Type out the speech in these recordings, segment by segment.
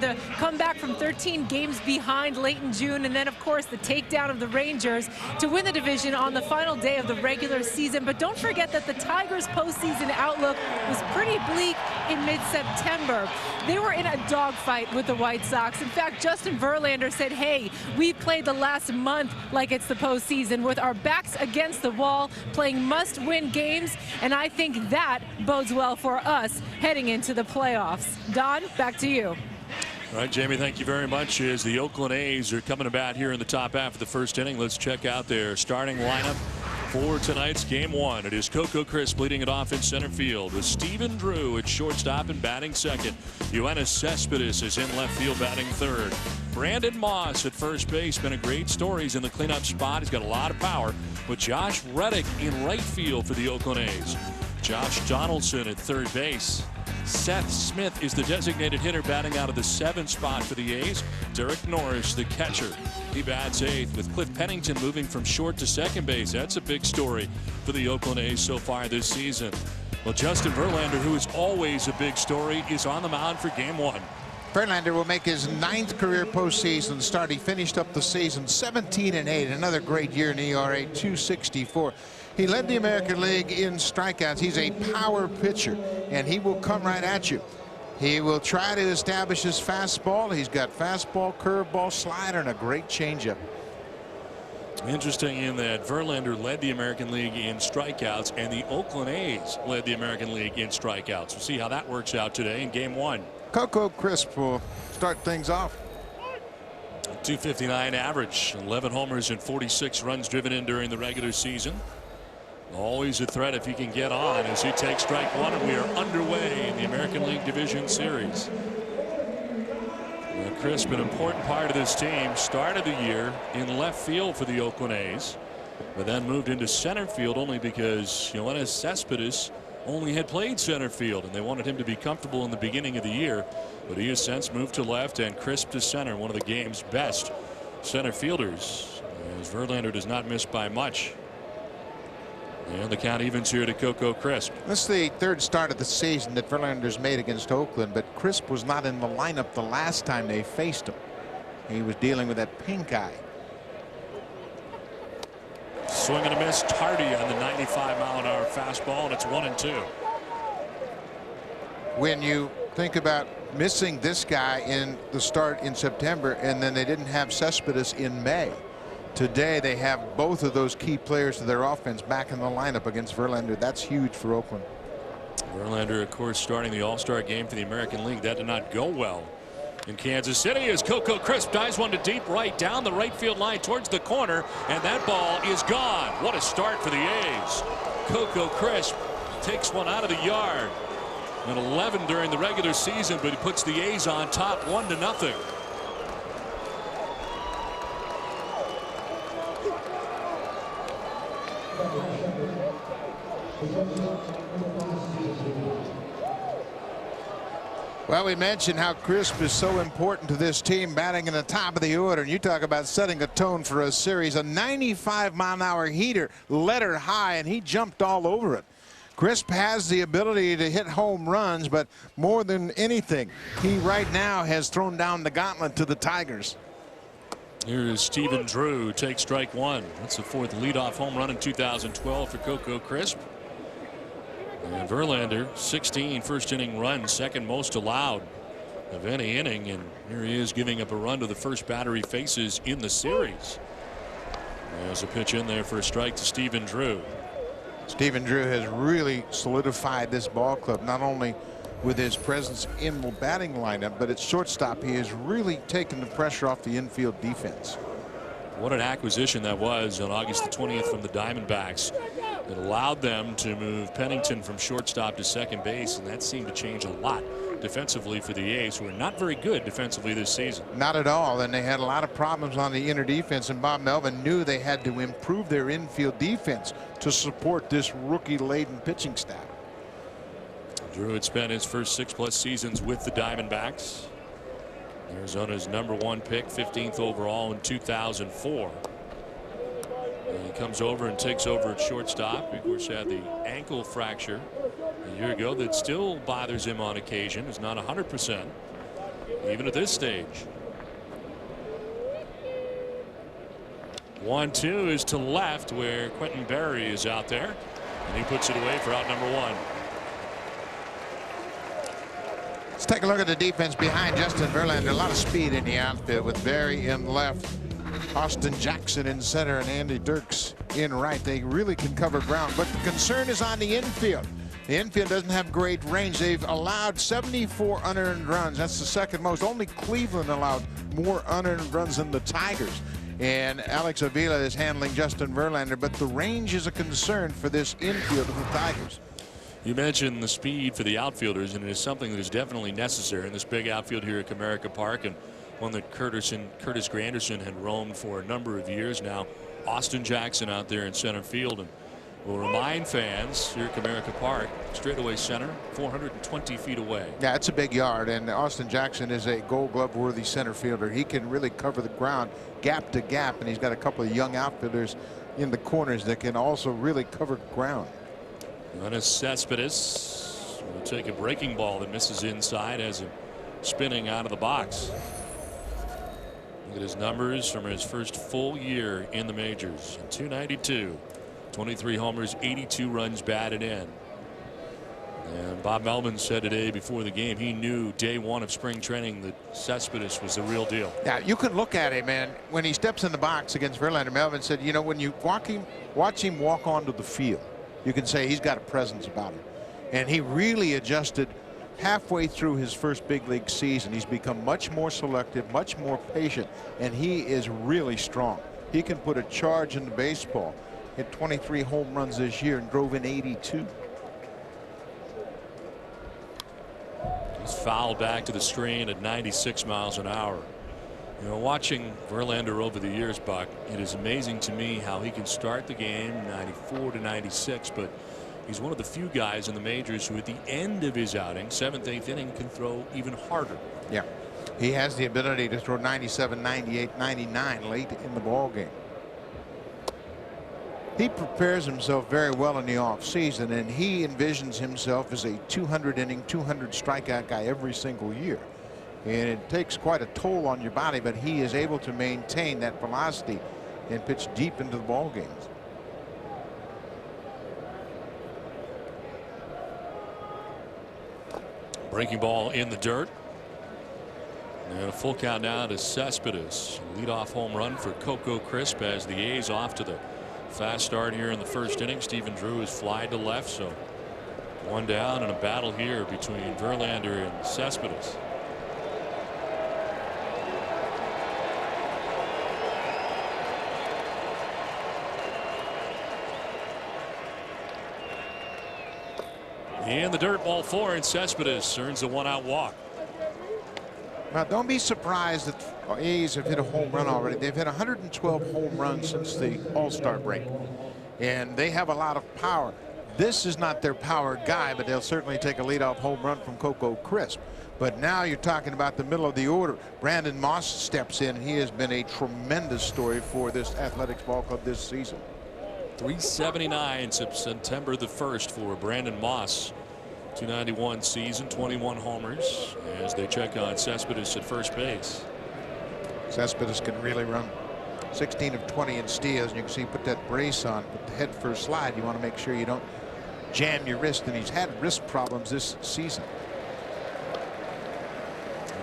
The comeback from 13 games behind late in June, and then, of course, the takedown of the Rangers to win the division on the final day of the regular season. But don't forget that the Tigers' postseason outlook was pretty bleak in mid-September. They were in a dogfight with the White Sox. In fact, Justin Verlander said, hey, we played the last month like it's the postseason with our backs against the wall, playing must-win games, and I think that bodes well for us heading into the playoffs. Don, back to you. All right, Jamie, thank you very much. As the Oakland A's are coming about here in the top half of the first inning, let's check out their starting lineup for tonight's game one. It is Coco Crisp leading it off in center field with Stephen Drew at shortstop and batting second. Yoenis Cespedes is in left field batting third. Brandon Moss at first base. Been a great story. He's in the cleanup spot. He's got a lot of power. With Josh Reddick in right field for the Oakland A's. Josh Donaldson at third base. Seth Smith is the designated hitter batting out of the 7th spot for the A's. Derek Norris, the catcher. He bats 8th with Cliff Pennington moving from short to second base. That's a big story for the Oakland A's so far this season. Well, Justin Verlander, who is always a big story, is on the mound for game one. Verlander will make his 9th career postseason start. He finished up the season 17-8. Another great year in ERA, 264. He led the American League in strikeouts. He's a power pitcher, and he will come right at you. He will try to establish his fastball. He's got fastball, curveball, slider, and a great changeup. Interesting in that Verlander led the American League in strikeouts, and the Oakland A's led the American League in strikeouts. We'll see how that works out today in game one. Coco Crisp will start things off. 259 average, 11 homers and 46 runs driven in during the regular season. Always a threat if he can get on as he takes strike one, and we are underway in the American League Division Series. Crisp, an important part of this team, started the year in left field for the Oakland A's, but then moved into center field only because Yoenis Cespedes only had played center field, and they wanted him to be comfortable in the beginning of the year. But he has since moved to left and Crisp to center, one of the game's best center fielders, as Verlander does not miss by much. And the count evens here to Coco Crisp. This is the 3rd start of the season that Verlander's made against Oakland, but Crisp was not in the lineup the last time they faced him. He was dealing with that pink eye. Swing and a miss, tardy on the 95-mile-an-hour fastball, and it's 1-2. When you think about missing this guy in the start in September, and then they didn't have Cespedes in May. Today they have both of those key players of their offense back in the lineup against Verlander. That's huge for Oakland. Verlander, of course, starting the All-Star game for the American League. That did not go well in Kansas City as Coco Crisp dives one to deep right down the right field line towards the corner, and that ball is gone. What a start for the A's. Coco Crisp takes one out of the yard. An 11 during the regular season, but he puts the A's on top 1-0. Well, we mentioned how Crisp is so important to this team, batting in the top of the order, and you talk about setting a tone for a series. A 95-mile-an-hour heater led her high, and he jumped all over it. Crisp has the ability to hit home runs, but more than anything, he right now has thrown down the gauntlet to the Tigers. Here is Stephen Drew, takes strike one. That's the 4th leadoff home run in 2012 for Coco Crisp. And Verlander, 16 first inning runs, 2nd most allowed of any inning, and here he is giving up a run to the first batter he faces in the series. There's a pitch in there for a strike to Stephen Drew. Stephen Drew has really solidified this ball club, not only with his presence in the batting lineup, but at shortstop he has really taken the pressure off the infield defense. What an acquisition that was on August the 20th from the Diamondbacks. It allowed them to move Pennington from shortstop to second base, and that seemed to change a lot defensively for the A's, who are not very good defensively this season. Not at all, and they had a lot of problems on the inner defense, and Bob Melvin knew they had to improve their infield defense to support this rookie-laden pitching staff. Drew had spent his first 6+ seasons with the Diamondbacks. Arizona's #1 pick, 15th overall in 2004. And he comes over and takes over at shortstop. He, of course, had the ankle fracture a year ago that still bothers him on occasion. Is not 100%. even at this stage. 1-2 is to left where Quentin Berry is out there, and he puts it away for out number 1. Let's take a look at the defense behind Justin Verlander. A lot of speed in the outfield with Berry in left, Austin Jackson in center, and Andy Dirks in right. They really can cover ground, but the concern is on the infield. The infield doesn't have great range. They've allowed 74 unearned runs. That's the second most. Only Cleveland allowed more unearned runs than the Tigers. And Alex Avila is handling Justin Verlander, but the range is a concern for this infield of the Tigers. You mentioned the speed for the outfielders, and it is something that is definitely necessary in this big outfield here at Comerica Park, and one that Curtis Granderson had roamed for a number of years now. Austin Jackson out there in center field, and we'll remind fans here at Comerica Park, straightaway center, 420 feet away. Yeah, it's a big yard, and Austin Jackson is a Gold Glove worthy center fielder. He can really cover the ground gap to gap, and he's got a couple of young outfielders in the corners that can also really cover ground. Yoenis Cespedes will take a breaking ball that misses inside as him spinning out of the box. Look at his numbers from his first full year in the majors. 292, 23 homers, 82 runs batted in. And Bob Melvin said today before the game he knew day 1 of spring training that Cespedes was the real deal. Yeah, you can look at him, and when he steps in the box against Verlander, Melvin said, you know, when you watch him walk onto the field, you can say he's got a presence about him. And he really adjusted halfway through his first big league season. He's become much more selective, much more patient, and he is really strong. He can put a charge in the baseball. Hit 23 home runs this year and drove in 82. He's fouled back to the screen at 96 miles an hour. You know, watching Verlander over the years, Buck, it is amazing to me how he can start the game 94 to 96, but he's one of the few guys in the majors who at the end of his outing, 7th, 8th inning, can throw even harder. Yeah, he has the ability to throw 97, 98, 99 late in the ball game. He prepares himself very well in the offseason, and he envisions himself as a 200 inning, 200 strikeout guy every single year. And it takes quite a toll on your body, but he is able to maintain that velocity and pitch deep into the ball games. Breaking ball in the dirt. And a full count now to Cespedes. Leadoff home run for Coco Crisp as the A's off to the fast start here in the first inning. Stephen Drew is fly to left, so one down, and a battle here between Verlander and Cespedes. In the dirt, ball 4, and Cespedes earns a 1-out walk. Now, don't be surprised that the A's have hit a home run already. They've hit 112 home runs since the All-Star break, and they have a lot of power. This is not their power guy, but they'll certainly take a leadoff home run from Coco Crisp. But now you're talking about the middle of the order. Brandon Moss steps in. He has been a tremendous story for this Athletics ball club this season. 379 since September the 1st for Brandon Moss. 291 season, 21 homers as they check on Cespedes at first base. Cespedes can really run. 16 of 20 in steals, and you can see put that brace on, put the head first slide. You want to make sure you don't jam your wrist, and he's had wrist problems this season.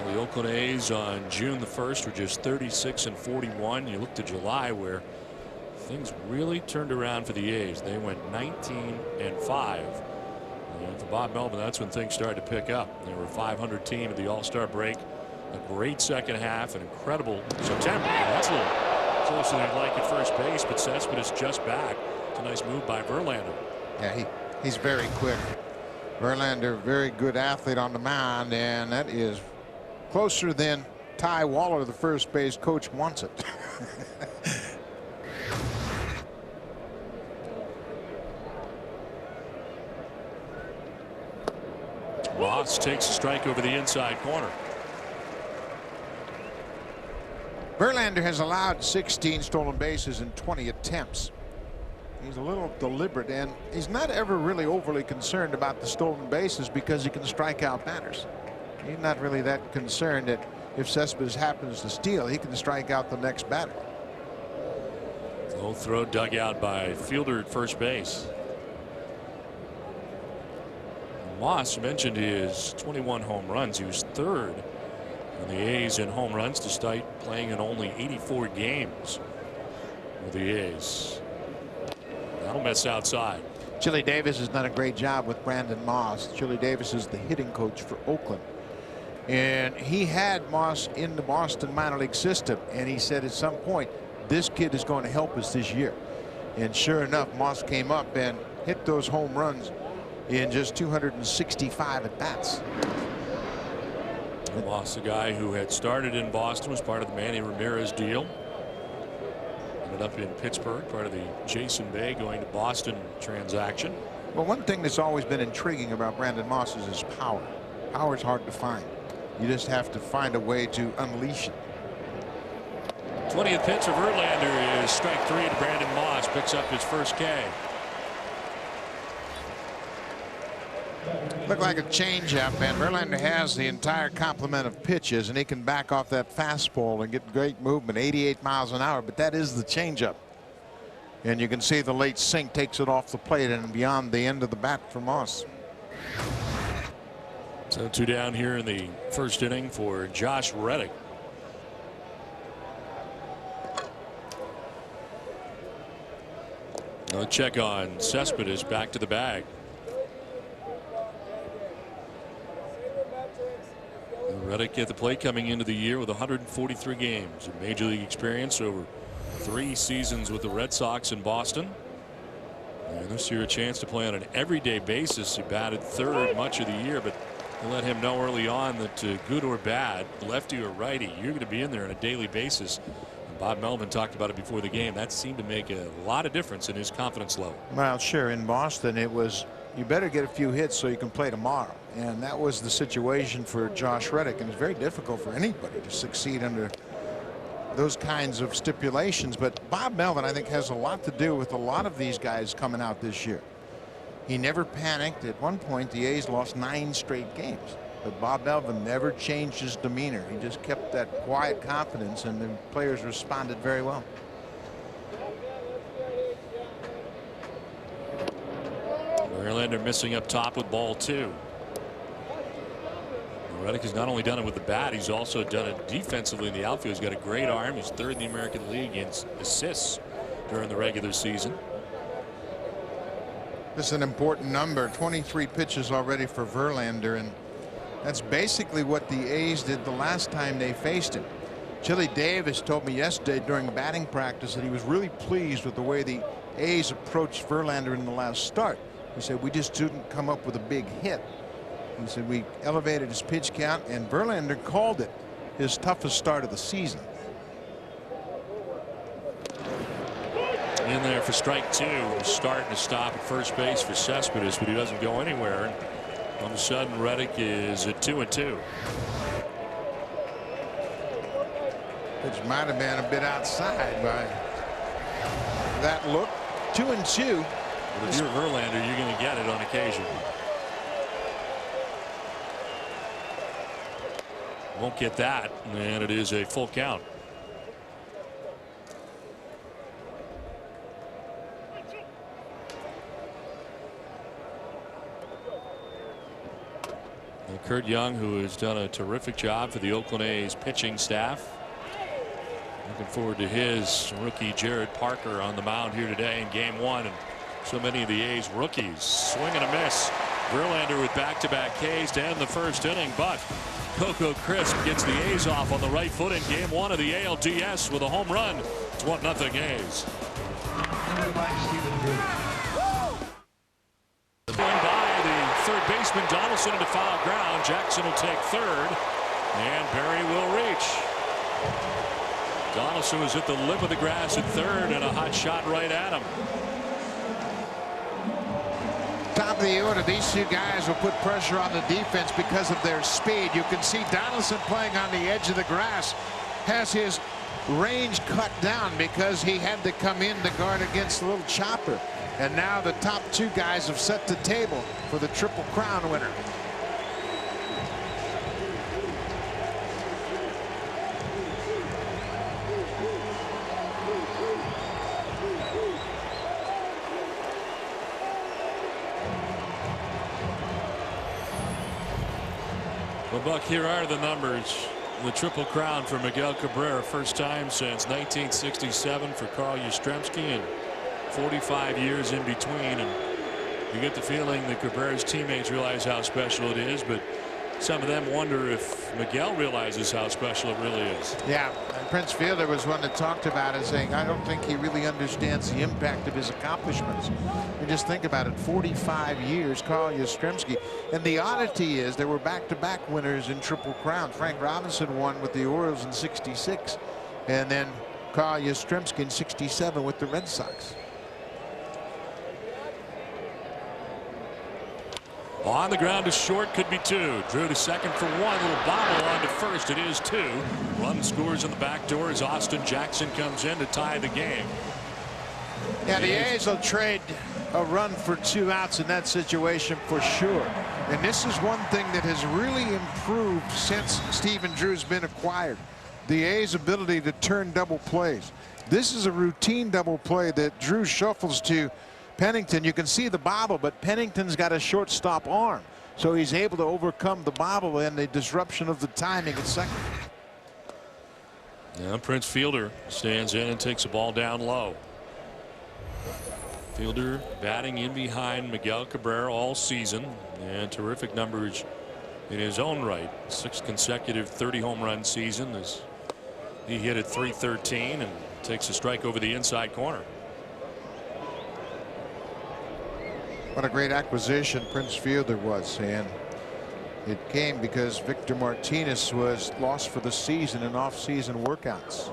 Well, the Oakland A's on June the 1st were just 36 and 41. You look to July where things really turned around for the A's. They went 19 and 5. And for Bob Melvin, that's when things started to pick up. They were a 500 team at the All-Star break. A great second half, an incredible September. That's a little closer than I'd like at first base, but Cespedes just back. It's a nice move by Verlander. Yeah, he's very quick. Verlander, very good athlete on the mound, and that is closer than Ty Waller, the first base coach, wants it. Ross takes a strike over the inside corner. Verlander has allowed 16 stolen bases in 20 attempts. He's a little deliberate, and he's not ever really overly concerned about the stolen bases because he can strike out batters. He's not really that concerned that if Cespedes happens to steal, he can strike out the next batter. Low throw dug out by fielder at first base. Moss mentioned his 21 home runs. He was third in the A's in home runs despite playing in only 84 games with the A's. That'll miss outside. Chili Davis has done a great job with Brandon Moss. Chili Davis is the hitting coach for Oakland. And he had Moss in the Boston minor league system. And he said at some point, this kid is going to help us this year. And sure enough, Moss came up and hit those home runs in just 265 at bats. Moss, a guy who had started in Boston, was part of the Manny Ramirez deal. Ended up in Pittsburgh, part of the Jason Bay going to Boston transaction. Well, one thing that's always been intriguing about Brandon Moss is his power. Power is hard to find. You just have to find a way to unleash it. 20th pitch of Verlander is strike 3 to Brandon Moss. Picks up his first K. Looked like a changeup, and Verlander has the entire complement of pitches, and he can back off that fastball and get great movement, 88 miles an hour. But that is the changeup, and you can see the late sink takes it off the plate and beyond the end of the bat for Moss. So 2 down here in the first inning for Josh Reddick. A check on Cespedes, back to the bag. Reddick at the plate, coming into the year with 143 games of major league experience over 3 seasons with the Red Sox in Boston. And this year a chance to play on an everyday basis. He batted third much of the year, but they let him know early on that good or bad, lefty or righty, you're going to be in there on a daily basis. And Bob Melvin talked about it before the game. That seemed to make a lot of difference in his confidence level. Well, sure. In Boston, it was, you better get a few hits so you can play tomorrow. And that was the situation for Josh Reddick. And it's very difficult for anybody to succeed under those kinds of stipulations. But Bob Melvin, I think, has a lot to do with a lot of these guys coming out this year. He never panicked. At one point, the A's lost 9 straight games. But Bob Melvin never changed his demeanor. He just kept that quiet confidence, and the players responded very well. Verlander missing up top with ball 2. Reddick has not only done it with the bat, he's also done it defensively in the outfield. He's got a great arm. He's third in the American League in assists during the regular season. This is an important number. 23 pitches already for Verlander, and that's basically what the A's did the last time they faced him. Chili Davis told me yesterday during batting practice that he was really pleased with the way the A's approached Verlander in the last start. He said, we just didn't come up with a big hit. He said we elevated his pitch count, and Verlander called it his toughest start of the season. In there for strike 2. Starting to stop at first base for Cespedes, but he doesn't go anywhere. All of a sudden, Reddick is at 2-2. Which might have been a bit outside by that look. 2-2. But if you're Verlander, you're going to get it on occasion. Won't get that, and it is a full count. And Kurt Young, who has done a terrific job for the Oakland A's pitching staff. Looking forward to his rookie Jared Parker on the mound here today in game 1. And so many of the A's rookies swing and a miss. Verlander with back-to-back Ks to end the first inning, but Coco Crisp gets the A's off on the right foot in game 1 of the ALDS with a home run. It's 1-0 A's. Going by the third baseman Donaldson into foul ground. Jackson will take third, and Berry will reach. Donaldson was at the lip of the grass at third, and a hot shot right at him. Top of the order, these two guys will put pressure on the defense because of their speed. You can see Donaldson playing on the edge of the grass has his range cut down because he had to come in to guard against the little chopper. And now the top 2 guys have set the table for the Triple Crown winner. Buck, here are the numbers. The Triple Crown for Miguel Cabrera, first time since 1967 for Carl Yastrzemski, and 45 years in between. And you get the feeling that Cabrera's teammates realize how special it is, but some of them wonder if Miguel realizes how special it really is. Yeah, and Prince Fielder was one that talked about it, saying, I don't think he really understands the impact of his accomplishments. You just think about it, 45 years, Carl Yastrzemski. And the oddity is there were back-to-back winners in Triple Crown. Frank Robinson won with the Orioles in '66, and then Carl Yastrzemski in '67 with the Red Sox. On the ground to short, could be two. Drew to second for one. Little bobble on to first. It is two. Run scores in the back door as Austin Jackson comes in to tie the game. Yeah, the A's will trade a run for 2 outs in that situation for sure. And this is one thing that has really improved since Stephen Drew's been acquired. The A's ability to turn double plays. This is a routine double play that Drew shuffles to Pennington. You can see the bobble, but Pennington's got a shortstop arm, so he's able to overcome the bobble and the disruption of the timing at second. Now Prince Fielder stands in and takes the ball down low. Fielder batting in behind Miguel Cabrera all season, and terrific numbers in his own right. 6 consecutive 30 home run season as he hit at .313 and takes a strike over the inside corner. What a great acquisition Prince Fielder was, and it came because Victor Martinez was lost for the season in off-season workouts.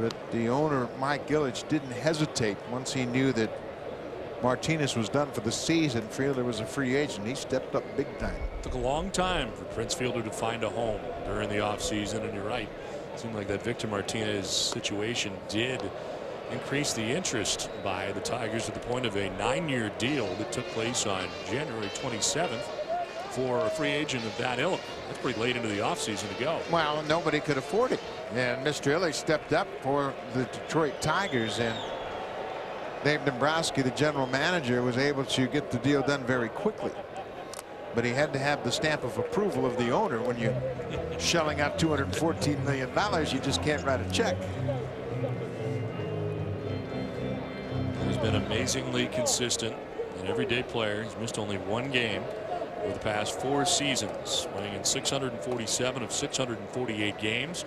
But the owner, Mike Gillich, didn't hesitate once he knew that Martinez was done for the season. Fielder was a free agent. He stepped up big time. Took a long time for Prince Fielder to find a home during the offseason, and you're right. It seemed like that Victor Martinez situation did increase the interest by the Tigers to the point of a 9-year deal that took place on January 27th for a free agent of that ilk. That's pretty late into the offseason to go. Well, nobody could afford it, and Mr. Illich stepped up for the Detroit Tigers, and Dave Dombrowski, the general manager, was able to get the deal done very quickly. But he had to have the stamp of approval of the owner. When you're shelling out $214 million, you just can't write a check. He's been amazingly consistent, an everyday player. He's missed only 1 game over the past 4 seasons, playing in 647 of 648 games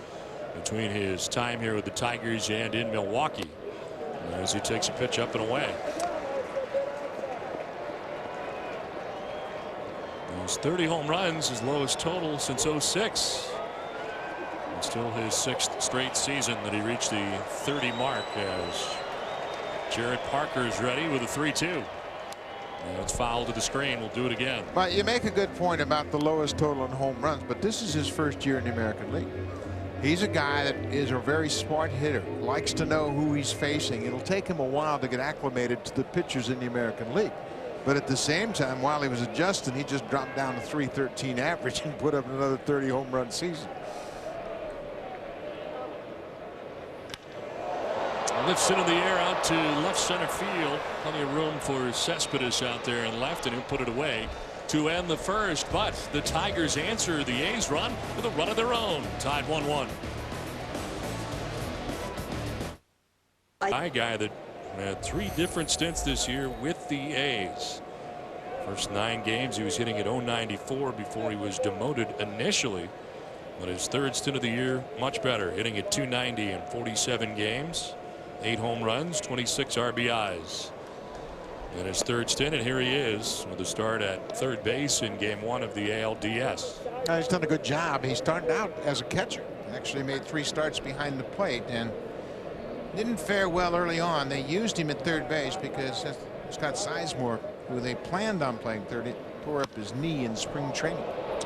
between his time here with the Tigers and in Milwaukee, as he takes a pitch up and away. Those 30 home runs, his lowest total since '06. And still his 6th straight season that he reached the 30 mark, as Jared Parker is ready with a 3-2. Now it's fouled to the screen. We'll do it again. But you make a good point about the lowest total in home runs, but this is his first year in the American League. He's a guy that is a very smart hitter, likes to know who he's facing. It'll take him a while to get acclimated to the pitchers in the American League. But at the same time, while he was adjusting, he just dropped down to .313 average and put up another 30 home run season. Lifts it in the air out to left center field. Plenty of room for Cespedes out there in left, and he'll put it away to end the first. But the Tigers answer the A's run with a run of their own. Tied 1-1. A guy that had 3 different stints this year with the A's. First 9 games he was hitting at .094 before he was demoted initially. But his 3rd stint of the year, much better, hitting at .290 in 47 games. 8 home runs, 26 RBIs. In his 3rd stint, and here he is with a start at 3rd base in Game 1 of the ALDS. He's done a good job. He started out as a catcher. Actually made 3 starts behind the plate and didn't fare well early on. They used him at 3rd base because Scott Sizemore, who they planned on playing 3rd, tore up his knee in spring training.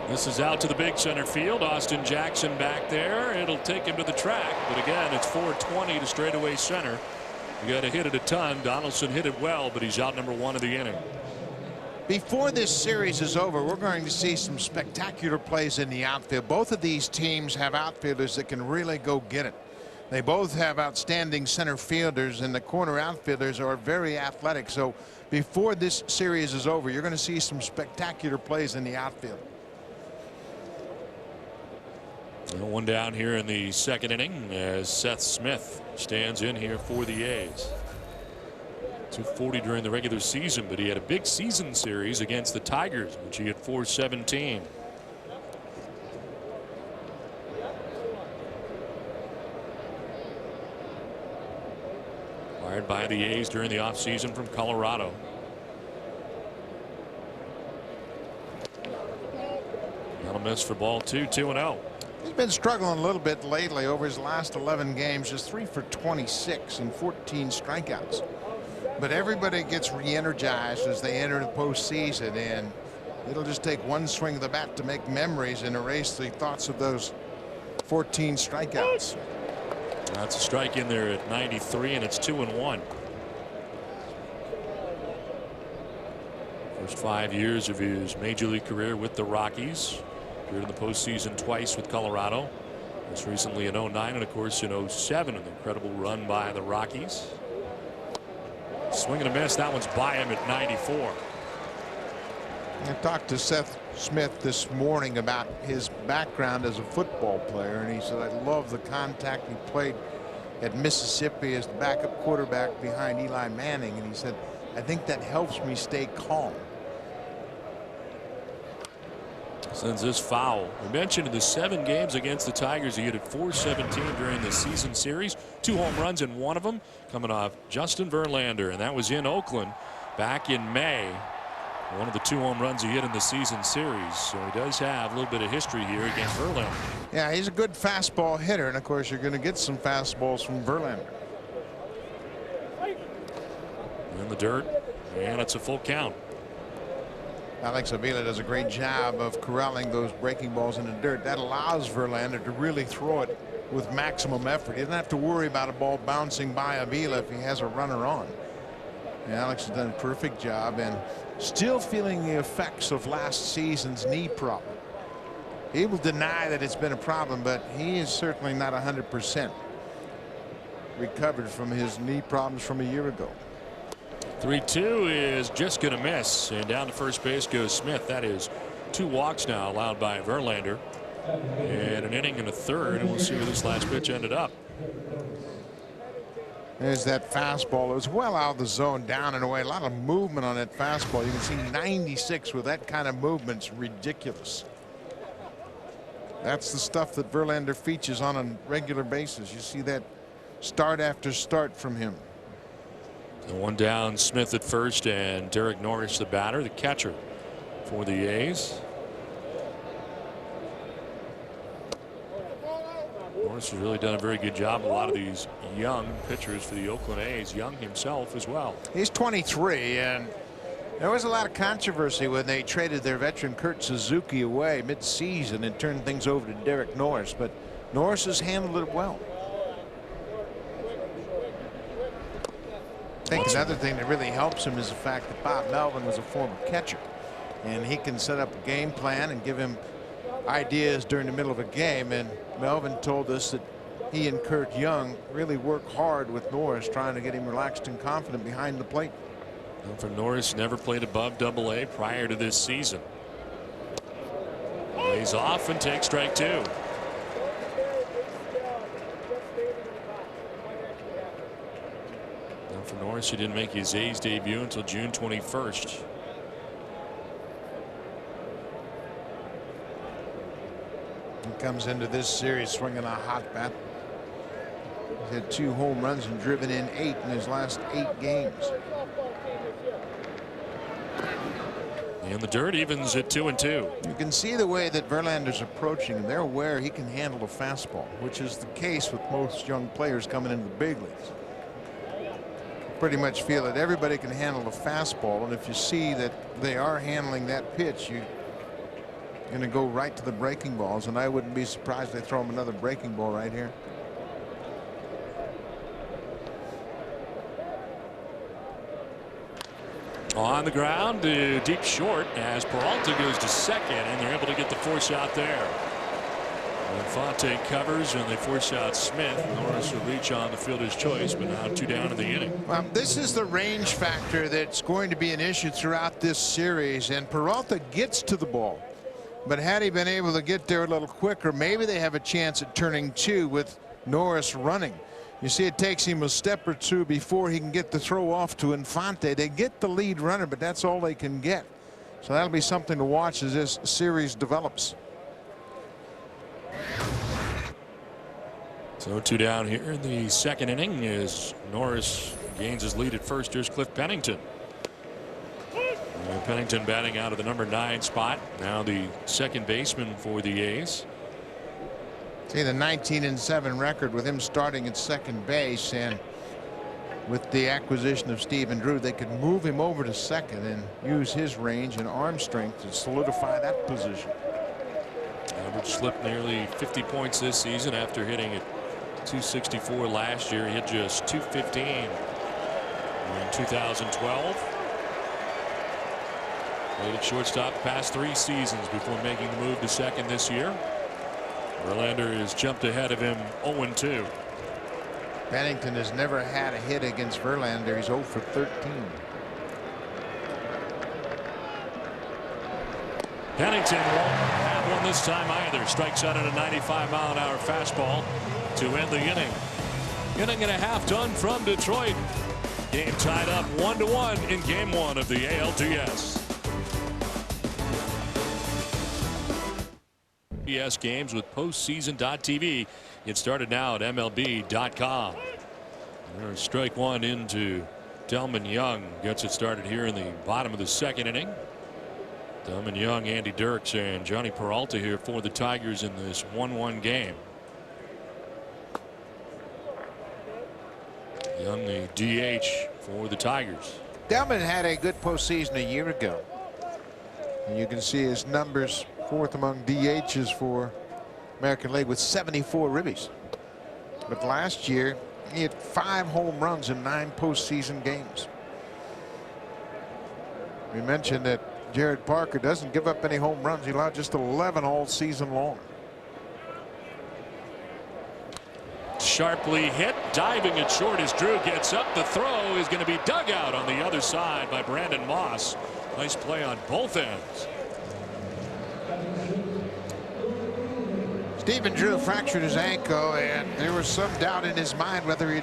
This is out to the big center field. Austin Jackson back there. It'll take him to the track, but again, it's 420 to straightaway center. You got to hit it a ton. Donaldson hit it well, but he's out number 1 of the inning. Before this series is over, we're going to see some spectacular plays in the outfield. Both of these teams have outfielders that can really go get it. They both have outstanding center fielders, and the corner outfielders are very athletic. So before this series is over, you're going to see some spectacular plays in the outfield. One down here in the second inning as Seth Smith stands in here for the A's. 240 during the regular season, but he had a big season series against the Tigers, which he hit 417. Acquired by the A's during the offseason from Colorado. Not a miss for ball two, 2-0. He's been struggling a little bit lately. Over his last 11 games, just 3 for 26 and 14 strikeouts. But everybody gets re-energized as they enter the postseason, and it'll just take one swing of the bat to make memories and erase the thoughts of those 14 strikeouts. That's a strike in there at 93, and it's 2-1. First 5 years of his major league career with the Rockies. Appeared in the postseason twice with Colorado. Most recently in 09 and of course in 07, an incredible run by the Rockies. Swing and a miss. That one's by him at 94. I talked to Seth Smith this morning about his background as a football player, and he said, I love the contact. He played at Mississippi as the backup quarterback behind Eli Manning, and he said, I think that helps me stay calm. Sends this foul. We mentioned in the 7 games against the Tigers, he hit at 417 during the season series. 2 home runs in one of them coming off Justin Verlander, and that was in Oakland back in May. One of the 2 home runs he hit in the season series. So he does have a little bit of history here against Verlander. Yeah, he's a good fastball hitter, and of course you're going to get some fastballs from Verlander. In the dirt, and it's a full count. Alex Avila does a great job of corralling those breaking balls in the dirt. That allows Verlander to really throw it with maximum effort. He doesn't have to worry about a ball bouncing by Avila if he has a runner on. And Alex has done a perfect job, and still feeling the effects of last season's knee problem. He will deny that it's been a problem, but he is certainly not 100% recovered from his knee problems from a year ago. 3-2 is just going to miss, and down to first base goes Smith. That is 2 walks now allowed by Verlander, and an inning and a third, and we'll see where this last pitch ended up. There's that fastball. It was well out of the zone, down and away. A lot of movement on that fastball. You can see 96 with that kind of movement's ridiculous. That's the stuff that Verlander features on a regular basis. You see that start after start from him. So 1 down, Smith at first, and Derek Norris, the batter, the catcher for the A's. Norris has really done a very good job. A lot of these young pitchers for the Oakland A's, young himself as well. He's 23, and there was a lot of controversy when they traded their veteran Kurt Suzuki away mid-season and turned things over to Derek Norris, but Norris has handled it well. I think another thing that really helps him is the fact that Bob Melvin was a former catcher, and he can set up a game plan and give him ideas during the middle of a game. And Melvin told us that he and Kurt Young really work hard with Norris, trying to get him relaxed and confident behind the plate. And for Norris, never played above Double-A prior to this season. Lays off and takes strike 2. For Norris, he didn't make his A's debut until June 21st. He comes into this series swinging a hot bat. He's had 2 home runs and driven in 8 in his last 8 games. In the dirt, evens at 2-2. You can see the way that Verlander's approaching him. They're aware he can handle a fastball, which is the case with most young players coming into the big leagues. Pretty much feel that everybody can handle a fastball, and if you see that they are handling that pitch, you're going to go right to the breaking balls, and I wouldn't be surprised if they throw him another breaking ball right here. On the ground, deep short as Peralta goes to second, and they're able to get the force out there. Infante covers, and they force out Smith. Norris will reach on the fielder's choice, but now 2 down in the inning. Well, this is the range factor that's going to be an issue throughout this series, and Peralta gets to the ball. But had he been able to get there a little quicker, maybe they have a chance at turning 2 with Norris running. You see, it takes him a step or two before he can get the throw off to Infante. They get the lead runner, but that's all they can get. So that'll be something to watch as this series develops. So 2 down here in the second inning as Norris gains his lead at first. Here's Cliff Pennington. Pennington batting out of the number 9 spot. Now the second baseman for the A's. See the 19-7 record with him starting at second base, and with the acquisition of Stephen Drew, they could move him over to second and use his range and arm strength to solidify that position. Average slipped nearly 50 points this season after hitting at 264 last year. He hit just 215 in 2012. Played at shortstop the past 3 seasons before making the move to second this year. Verlander has jumped ahead of him 0-2. Pennington has never had a hit against Verlander. He's 0 for 13. Pennington won't have one this time either. Strikes out at a 95-mile-an-hour fastball to end the inning. Inning and a half done from Detroit. Game tied up 1-1 in game 1 of the ALDS. ALDS games with postseason.tv. Get started now at MLB.com. There's strike 1 into Delman Young. Gets it started here in the bottom of the second inning. Delman Young, Andy Dirks, and Johnny Peralta here for the Tigers in this 1-1 game. Young, the DH for the Tigers. Delman had a good postseason a year ago. And you can see his numbers, 4th among DHs for American League with 74 ribbies. But last year he had 5 home runs in 9 postseason games. We mentioned that Jared Parker doesn't give up any home runs. He allowed just 11 all season long. Sharply hit, diving at short as Drew gets up. The throw is going to be dug out on the other side by Brandon Moss. Nice play on both ends. Stephen Drew fractured his ankle, and there was some doubt in his mind whether he'd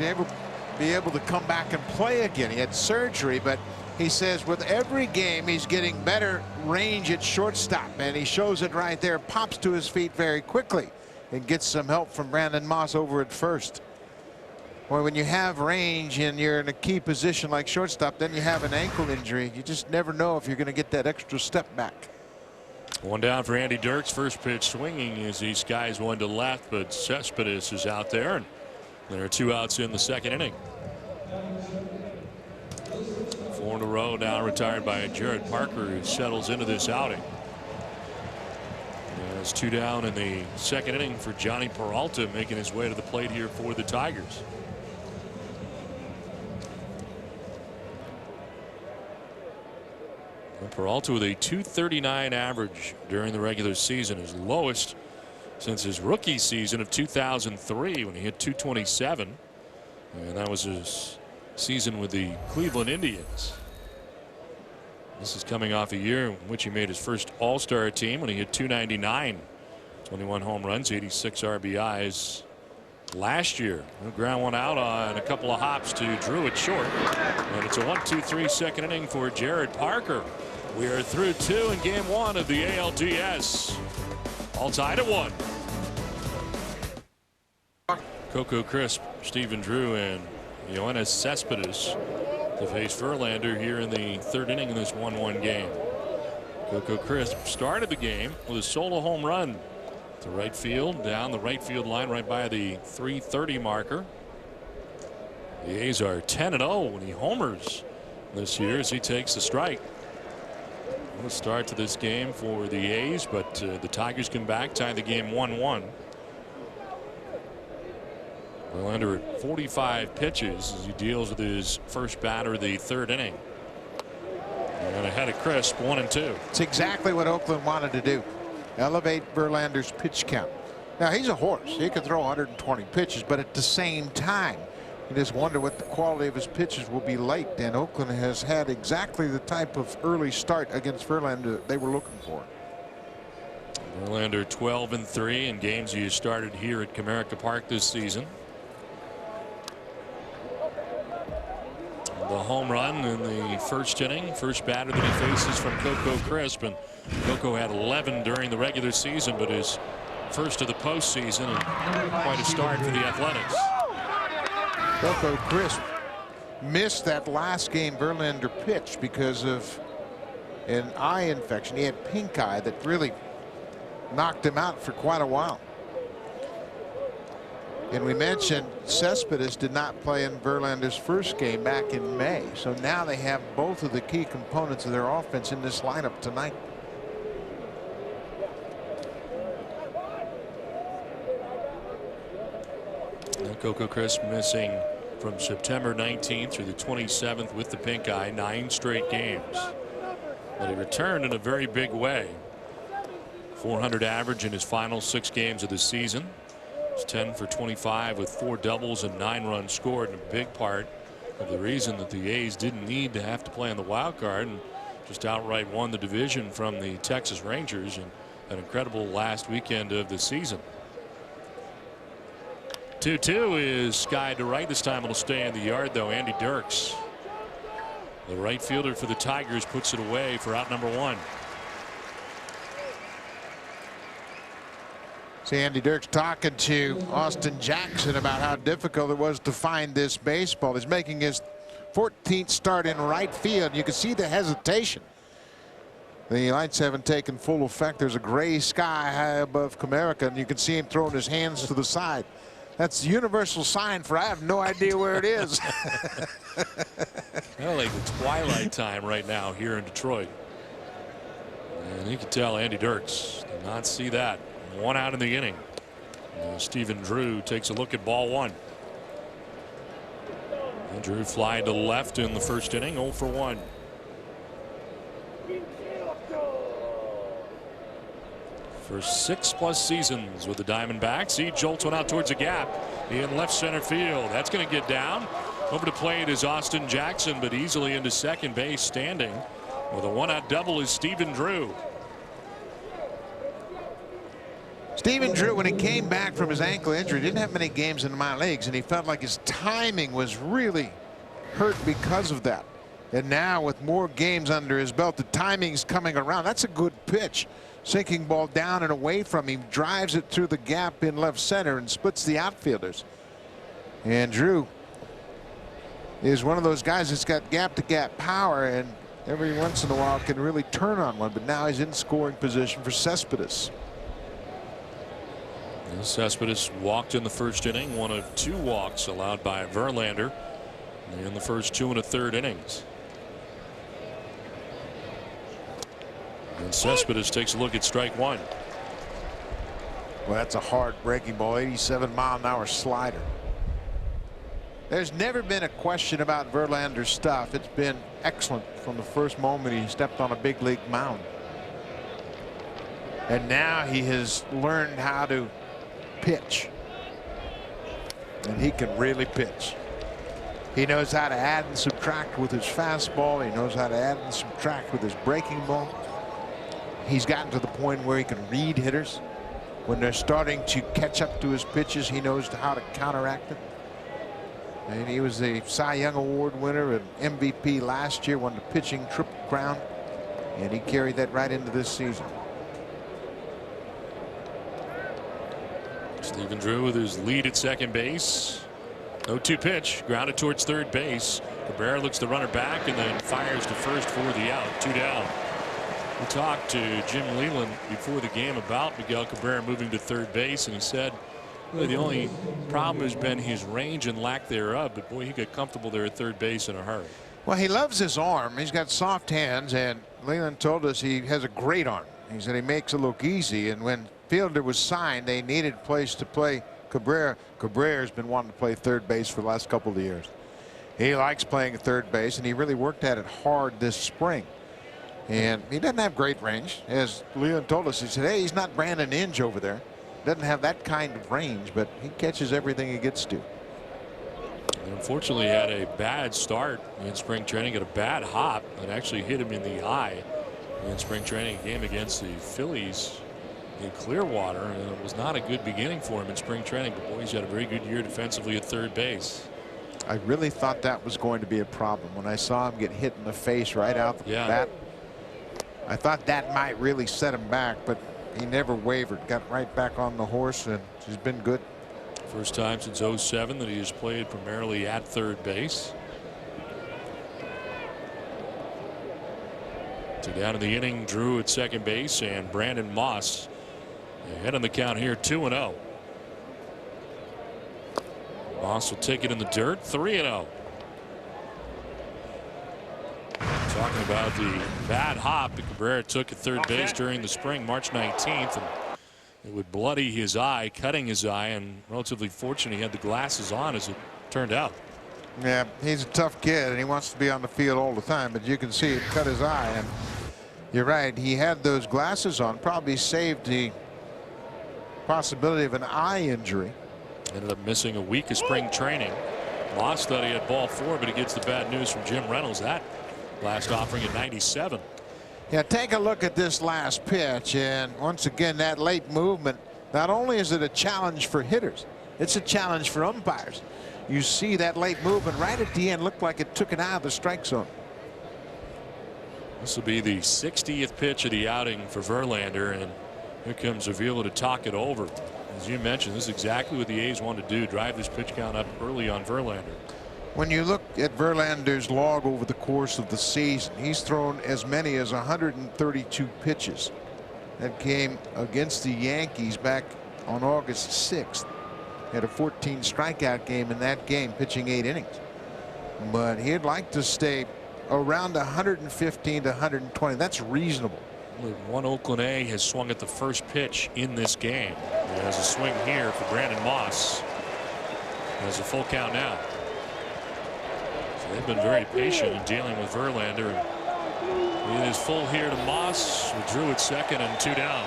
be able to come back and play again. He had surgery, but he says with every game he's getting better range at shortstop, and he shows it right there. Pops to his feet very quickly and gets some help from Brandon Moss over at first. Boy, when you have range and you're in a key position like shortstop, then you have an ankle injury. You just never know if you're going to get that extra step back. 1 down for Andy Dirks. First pitch swinging as he skies 1 to left, but Cespedes is out there, and there are 2 outs in the second inning. 4 in a row now retired by Jared Parker, who settles into this outing. It's 2 down in the second inning for Johnny Peralta, making his way to the plate here for the Tigers. Peralta with a .239 average during the regular season, his lowest since his rookie season of 2003 when he hit .227, and that was his season with the Cleveland Indians. This is coming off a year in which he made his first All-Star team when he hit .299, 21 home runs, 86 RBIs last year. He'll ground 1 out on a couple of hops to Drew at short, and it's a 1-2-3 second inning for Jared Parker. We are through 2 in game 1 of the ALDS. All tied at 1. Coco Crisp, Stephen Drew, and Yoenis Cespedes to face Verlander here in the 3rd inning in this 1-1 game. Coco Crisp started the game with a solo home run to right field, down the right field line right by the .330 marker. The A's are 10-0 when he homers this year as he takes the strike. What a start to this game for the A's, but the Tigers come back, tie the game 1-1. Verlander at 45 pitches as he deals with his first batter of the 3rd inning. And ahead of Crisp, 1-2. It's exactly what Oakland wanted to do. Elevate Verlander's pitch count. Now he's a horse. He can throw 120 pitches, but at the same time, you just wonder what the quality of his pitches will be late. And Oakland has had exactly the type of early start against Verlander that they were looking for. Verlander 12-3 in games he started here at Comerica Park this season. The home run in the first inning, first batter that he faces from Coco Crisp, and Coco had 11 during the regular season, but his first of the postseason, and quite a start for the Athletics. Coco Crisp missed that last game Verlander pitched because of an eye infection. He had pink eye that really knocked him out for quite a while. And we mentioned Cespedes did not play in Verlander's first game back in May. So now they have both of the key components of their offense in this lineup tonight. Coco Crisp missing from September 19th through the 27th with the pink eye, 9 straight games. But he returned in a very big way. 400 average in his final 6 games of the season. It's 10 for 25 with 4 doubles and 9 runs scored, and a big part of the reason that the A's didn't need to have to play on the wild card and just outright won the division from the Texas Rangers in an incredible last weekend of the season. 2-2 is skied to right. This time it'll stay in the yard, though. Andy Dirks, the right fielder for the Tigers, puts it away for out number 1. See Andy Dirks talking to Austin Jackson about how difficult it was to find this baseball. He's making his 14th start in right field. You can see the hesitation. The lights haven't taken full effect. There's a gray sky high above Comerica, and you can see him throwing his hands to the side. That's the universal sign for I have no idea where it is. Well, like the twilight time right now here in Detroit. And you can tell Andy Dirks did not see that. 1 out in the inning. Stephen Drew takes a look at ball 1. And Drew flying to left in the first inning, 0 for 1. For 6+ seasons with the Diamondbacks, he jolts one out towards the gap in left center field. That's going to get down. Over to plate is Austin Jackson, but easily into second base standing with a 1-out double is Stephen Drew. Stephen Drew, when he came back from his ankle injury, didn't have many games in the minor leagues, and he felt like his timing was really hurt because of that. And now with more games under his belt, the timing's coming around. That's a good pitch. Sinking ball down and away from him, drives it through the gap in left center and splits the outfielders. And Drew is one of those guys that's got gap-to-gap power, and every once in a while can really turn on one. But now he's in scoring position for Cespedes. Cespedes walked in the first inning, 1 of 2 walks allowed by Verlander in the first 2 1/3 innings. And Cespedes takes a look at strike 1. Well, that's a hard breaking ball, 87-mile-an-hour slider. There's never been a question about Verlander's stuff. It's been excellent from the first moment he stepped on a big league mound. And now he has learned how to pitch. And he can really pitch. He knows how to add and subtract with his fastball. He knows how to add and subtract with his breaking ball. He's gotten to the point where he can read hitters. When they're starting to catch up to his pitches, he knows how to counteract it. And he was the Cy Young Award winner and MVP last year, won the pitching triple crown, and he carried that right into this season. Stephen Drew with his lead at second base. 0-2 pitch, grounded towards third base. Cabrera looks the runner back and then fires to first for the out. 2 down. We talked to Jim Leland before the game about Miguel Cabrera moving to third base, and he said really the only problem has been his range and lack thereof, but boy, he got comfortable there at third base in a hurry. Well, he loves his arm. He's got soft hands, and Leland told us he has a great arm. He said he makes it look easy, and when Fielder was signed, they needed a place to play Cabrera. Cabrera's been wanting to play third base for the last couple of years. He likes playing at third base, and he really worked at it hard this spring. And he doesn't have great range. As Leland told us, he said, hey, he's not Brandon Inge over there. Doesn't have that kind of range, but he catches everything he gets to. Unfortunately, he had a bad start in spring training, got a bad hop that actually hit him in the eye in spring training game against the Phillies in Clearwater, and it was not a good beginning for him in spring training, but boy, he's had a very good year defensively at third base. I really thought that was going to be a problem when I saw him get hit in the face right out the bat. I thought that might really set him back, but he never wavered, got right back on the horse, and he's been good. First time since '07 that he has played primarily at third base. So down in the inning, Drew at second base, and Brandon Moss ahead on the count here, 2-0. Moss will take it in the dirt, 3-0. Talking about the bad hop that Cabrera took at third base during the spring, March 19th, and it would bloody his eye, cutting his eye, and relatively fortunate he had the glasses on as it turned out. Yeah, he's a tough kid, and he wants to be on the field all the time, but you can see it cut his eye, and you're right, he had those glasses on, probably saved the possibility of an eye injury. Ended up missing a week of spring training. Moss thought he had ball 4, but he gets the bad news from Jim Reynolds. That last offering at 97. Yeah, take a look at this last pitch, and once again, that late movement, not only is it a challenge for hitters, it's a challenge for umpires. You see that late movement right at the end looked like it took it out of the strike zone. This will be the 60th pitch of the outing for Verlander, and here comes Avila to talk it over. As you mentioned, this is exactly what the A's want to do, drive this pitch count up early on Verlander. When you look at Verlander's log over the course of the season, he's thrown as many as 132 pitches. That came against the Yankees back on August 6th. Had a 14 strikeout game in that game, pitching 8 innings. But he'd like to stay around 115 to 120. That's reasonable. One Oakland A has swung at the first pitch in this game. He has a swing here for Brandon Moss. Has a full count now. So they've been very patient in dealing with Verlander. It is full here to Moss, with Drew at second and 2 down.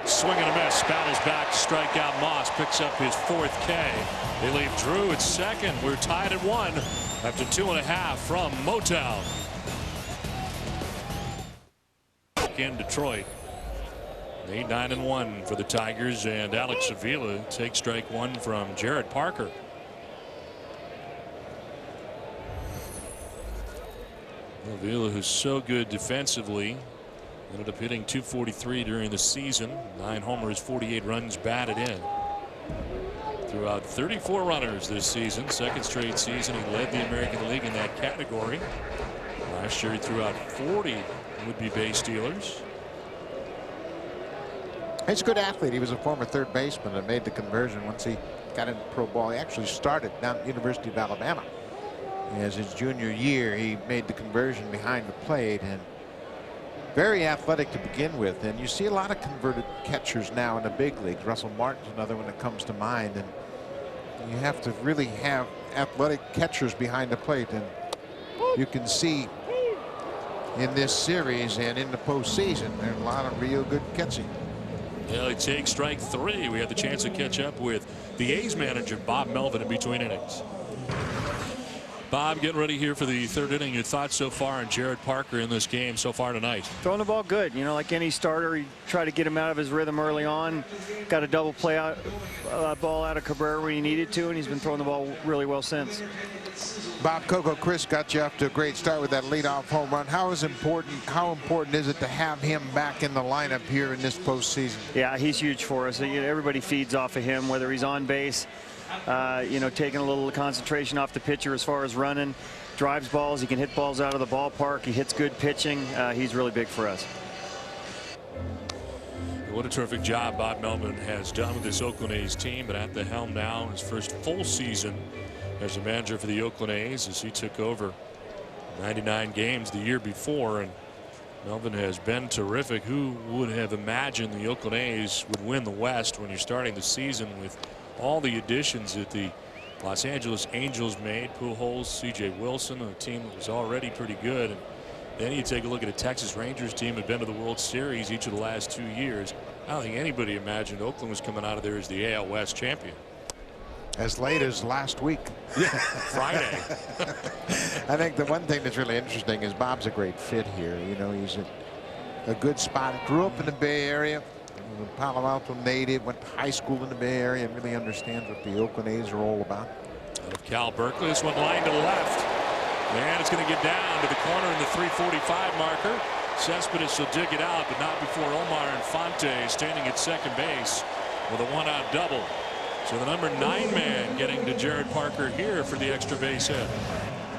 Swing and a miss, battles back to strike out Moss, picks up his 4th K. They leave Drew at second. We're tied at 1 after 2.5 from Motown. In Detroit, 8-9-1 for the Tigers, and Alex Avila takes strike 1 from Jared Parker. Avila, who's so good defensively, ended up hitting .243 during the season. 9 homers, 48 runs batted in. Threw out 34 runners this season. Second straight season he led the American League in that category. Last year he threw out 40 would-be base stealers. He's a good athlete. He was a former third baseman and made the conversion once he got into pro ball. He actually started down at the University of Alabama. As his junior year, he made the conversion behind the plate, and very athletic to begin with. And you see a lot of converted catchers now in the big leagues. Russell Martin's another one that comes to mind, and you have to really have athletic catchers behind the plate, and you can see in this series and in the postseason there's a lot of real good catching. Yeah, he takes strike 3. We had the chance to catch up with the A's manager Bob Melvin in between innings. Bob, getting ready here for the 3rd inning. Your thoughts so far on Jared Parker in this game so far tonight? Throwing the ball good. You know, like any starter, he tried to get him out of his rhythm early on. Got a double play out, ball out of Cabrera when he needed to, and he's been throwing the ball really well since. Bob, Coco Chris got you off to a great start with that leadoff home run. How important is it to have him back in the lineup here in this postseason? Yeah, he's huge for us. You know, everybody feeds off of him, whether he's on base, you know, taking a little concentration off the pitcher as far as running, drives balls. He can hit balls out of the ballpark. He hits good pitching. He's really big for us. What a terrific job Bob Melvin has done with this Oakland A's team, but at the helm now, his first full season as a manager for the Oakland A's, as he took over 99 games the year before, and Melvin has been terrific. Who would have imagined the Oakland A's would win the West when you're starting the season with all the additions that the Los Angeles Angels made? Pujols, C.J. Wilson, a team that was already pretty good. And then you take a look at a Texas Rangers team that had been to the World Series each of the last 2 years. I don't think anybody imagined Oakland was coming out of there as the AL West champion. As late as last week. Friday. I think the one thing that's really interesting is Bob's a great fit here. You know, he's a good spot. Grew up in the Bay Area. A Palo Alto native. Went to high school in the Bay Area and really understands what the Oakland A's are all about. Out of Cal Berkeley, this one line to the left. And it's going to get down to the corner in the 345 marker. Cespedes will dig it out, but not before Omar Infante standing at second base with a one-out double. So the number 9 man getting to Jared Parker here for the extra base hit.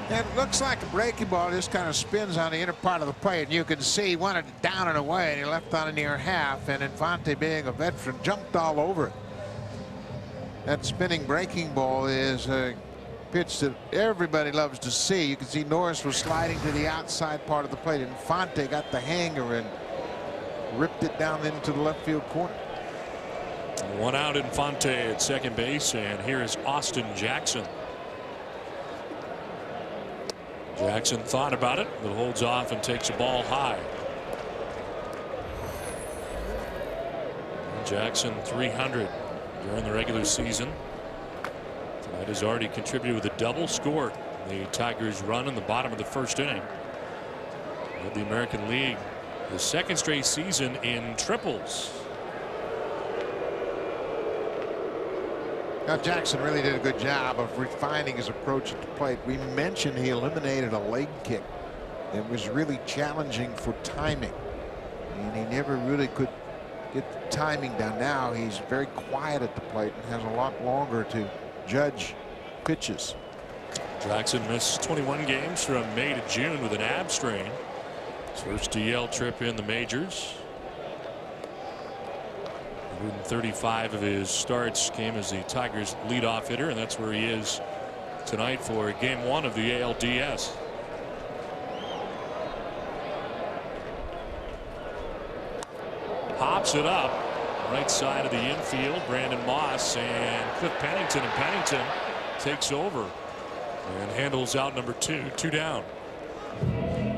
And it looks like a breaking ball just kind of spins on the inner part of the plate. And you can see he wanted it down and away, and he left on the near half. And Infante, being a veteran, jumped all over it. That spinning breaking ball is a pitch that everybody loves to see. You can see Norris was sliding to the outside part of the plate. Infante got the hanger and ripped it down into the left field corner. One out, Infante at second base, and here is Austin Jackson. Jackson thought about it, but holds off and takes a ball high. Jackson 300 during the regular season. Tonight has already contributed with a double, scored the Tigers' run in the bottom of the first inning. Led the American League the second straight season in triples. Now, Jackson really did a good job of refining his approach at the plate. We mentioned he eliminated a leg kick that was really challenging for timing, and he never really could get the timing down. Now he's very quiet at the plate and has a lot longer to judge pitches. Jackson missed 21 games from May to June with an ab strain. His first DL trip in the majors. 135 of his starts came as the Tigers leadoff hitter, and that's where he is tonight for game 1 of the ALDS. Hops it up right side of the infield. Brandon Moss and Cliff Pennington, and Pennington takes over and handles out number 2 down.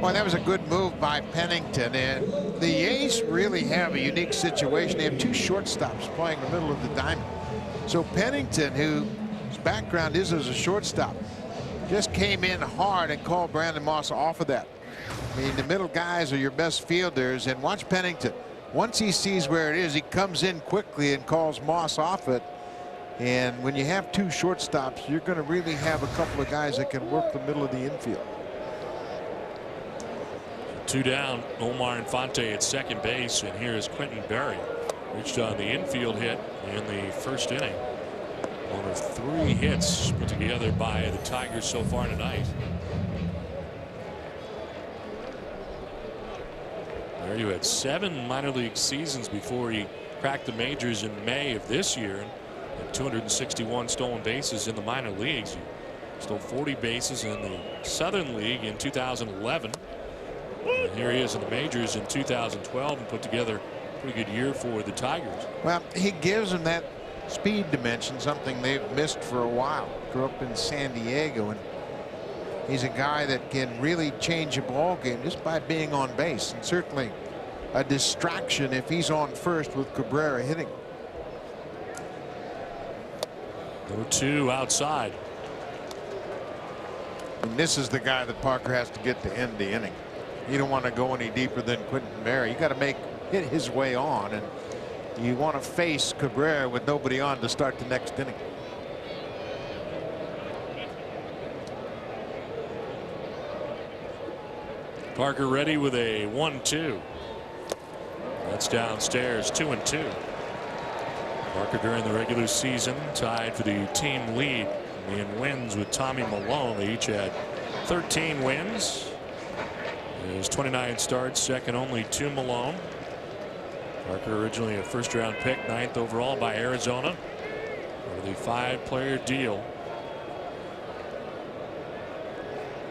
Well, that was a good move by Pennington, and the A's really have a unique situation. They have 2 shortstops playing in the middle of the diamond. So Pennington, whose background is as a shortstop, just came in hard and called Brandon Moss off of that. I mean, the middle guys are your best fielders, and watch Pennington. Once he sees where it is, he comes in quickly and calls Moss off it. And when you have 2 shortstops, you're going to really have a couple of guys that can work the middle of the infield. 2 down, Omar Infante at second base, and here is Quentin Berry. Reached on the infield hit in the first inning. One of 3 hits put together by the Tigers so far tonight. Berry, who had 7 minor league seasons before he cracked the majors in May of this year, and 261 stolen bases in the minor leagues. He stole 40 bases in the Southern League in 2011. And here he is in the majors in 2012 and put together a pretty good year for the Tigers. Well, he gives them that speed dimension, something they've missed for a while. Grew up in San Diego, and he's a guy that can really change a ball game just by being on base, and certainly a distraction if he's on first with Cabrera hitting. Number 2 outside. And this is the guy that Parker has to get to end the inning. You don't want to go any deeper than Quentin Berry. You got to hit his way on, and you want to face Cabrera with nobody on to start the next inning. Parker ready with a 1-2. That's downstairs, 2-2. Parker during the regular season tied for the team lead in wins with Tommy Malone. They each had 13 wins. His 29 starts, second only to Malone. Parker originally a first-round pick, 9th overall by Arizona, with a 5-player deal.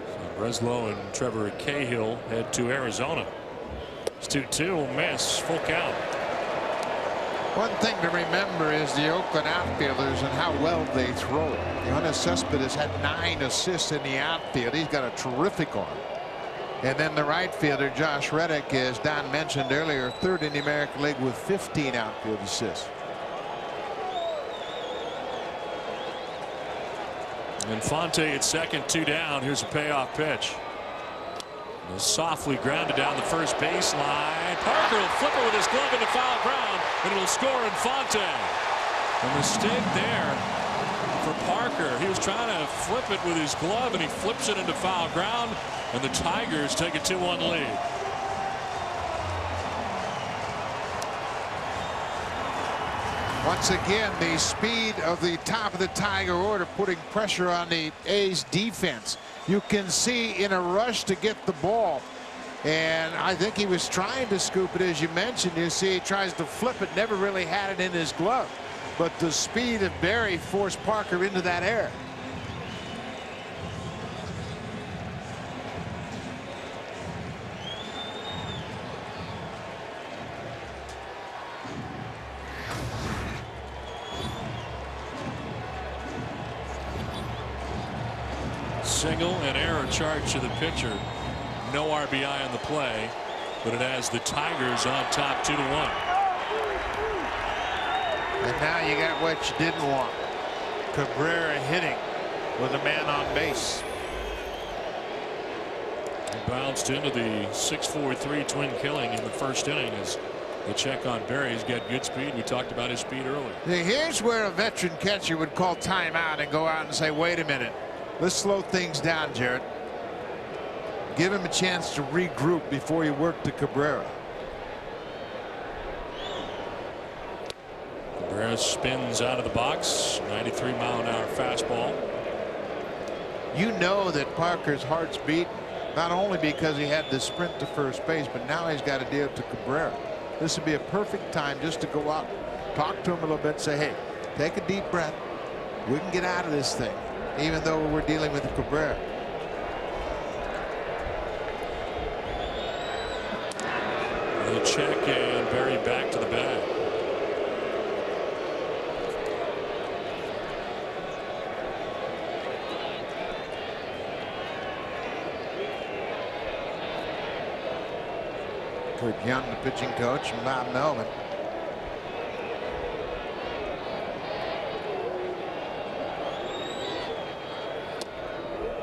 So Breslow and Trevor Cahill head to Arizona. It's 2-2, will miss, full count. One thing to remember is the Oakland outfielders and how well they throw it. Yoenis Cespedes had 9 assists in the outfield. He's got a terrific arm. And then the right fielder, Josh Reddick, as Don mentioned earlier, 3rd in the American League with 15 outfield assists. Infante at second, 2 down. Here's a payoff pitch. Softly grounded down the first baseline. Parker will flip it with his glove into foul ground, and it'll score Infante. A mistake there for Parker. He was trying to flip it with his glove, and he flips it into foul ground, and the Tigers take a 2-1 lead. Once again, the speed of the top of the Tiger order putting pressure on the A's defense. You can see in a rush to get the ball, and I think he was trying to scoop it, as you mentioned. You see he tries to flip it, never really had it in his glove, but the speed of Berry forced Parker into that error. Single and error charge to the pitcher. No RBI on the play, but it has the Tigers on top 2-1. And now you got what you didn't want. Cabrera hitting with a man on base. He bounced into the 6-4-3 twin killing in the first inning as the check on Berry. He's got good speed. We talked about his speed earlier. Here's where a veteran catcher would call timeout and go out and say, wait a minute. Let's slow things down, Jared. Give him a chance to regroup before you work to Cabrera. Cabrera spins out of the box. 93-mile-an-hour fastball. You know that Parker's heart's beating, not only because he had the sprint to first base, but now he's got to deal to Cabrera. This would be a perfect time just to go out, talk to him a little bit, say, hey, take a deep breath. We can get out of this thing, even though we're dealing with Cabrera. The check and Berry back to the bag. Kurt Young, the pitching coach, and Bob Melvin.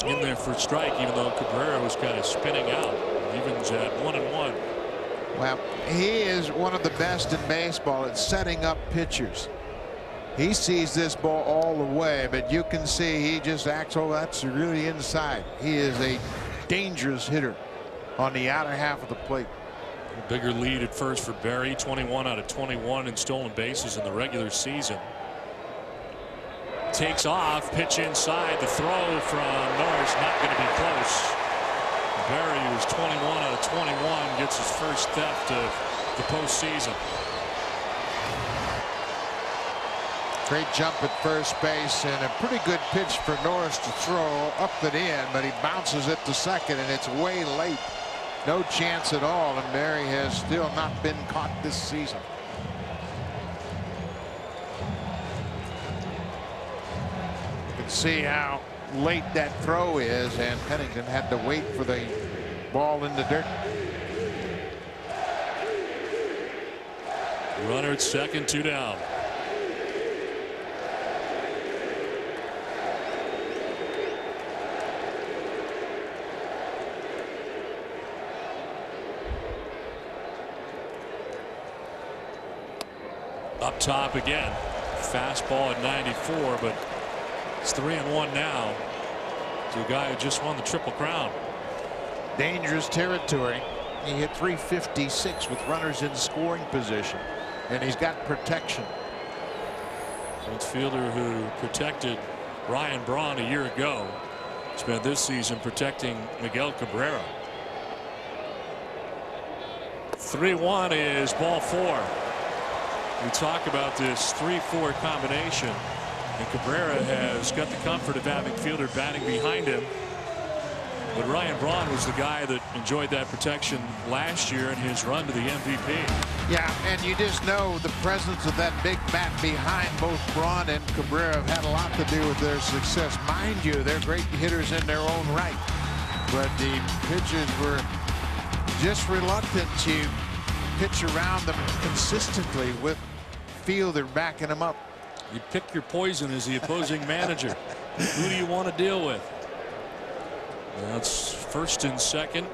In there for a strike, even though Cabrera was kind of spinning out. Evens at 1-1. Well, he is one of the best in baseball at setting up pitchers. He sees this ball all the way, but you can see he just acts, oh, that's really inside. He is a dangerous hitter on the outer half of the plate. A bigger lead at first for Berry. 21 out of 21 in stolen bases in the regular season. Takes off, pitch inside. The throw from Norris not going to be close. Berry, who's 21 out of 21, gets his first theft of the postseason. Great jump at first base and a pretty good pitch for Norris to throw up and in, but he bounces it to second and it's way late. No chance at all, and Berry has still not been caught this season. You can see how late that throw is, and Pennington had to wait for the ball in the dirt. Runner at second, 2 down. Up top again. Fastball at 94, but it's 3-1 now to a guy who just won the Triple Crown. Dangerous territory. He hit 356 with runners in scoring position, and he's got protection. Fielder who protected Ryan Braun a year ago spent this season protecting Miguel Cabrera. 3-1 is ball 4. We talk about this 3-4 combination, and Cabrera has got the comfort of having Fielder batting behind him. But Ryan Braun was the guy that enjoyed that protection last year in his run to the MVP. Yeah, and you just know the presence of that big bat behind both Braun and Cabrera have had a lot to do with their success. Mind you, they're great hitters in their own right, but the pitchers were just reluctant to pitch around them consistently with Fielder backing them up. You pick your poison as the opposing manager. Who do you want to deal with? That's first and second.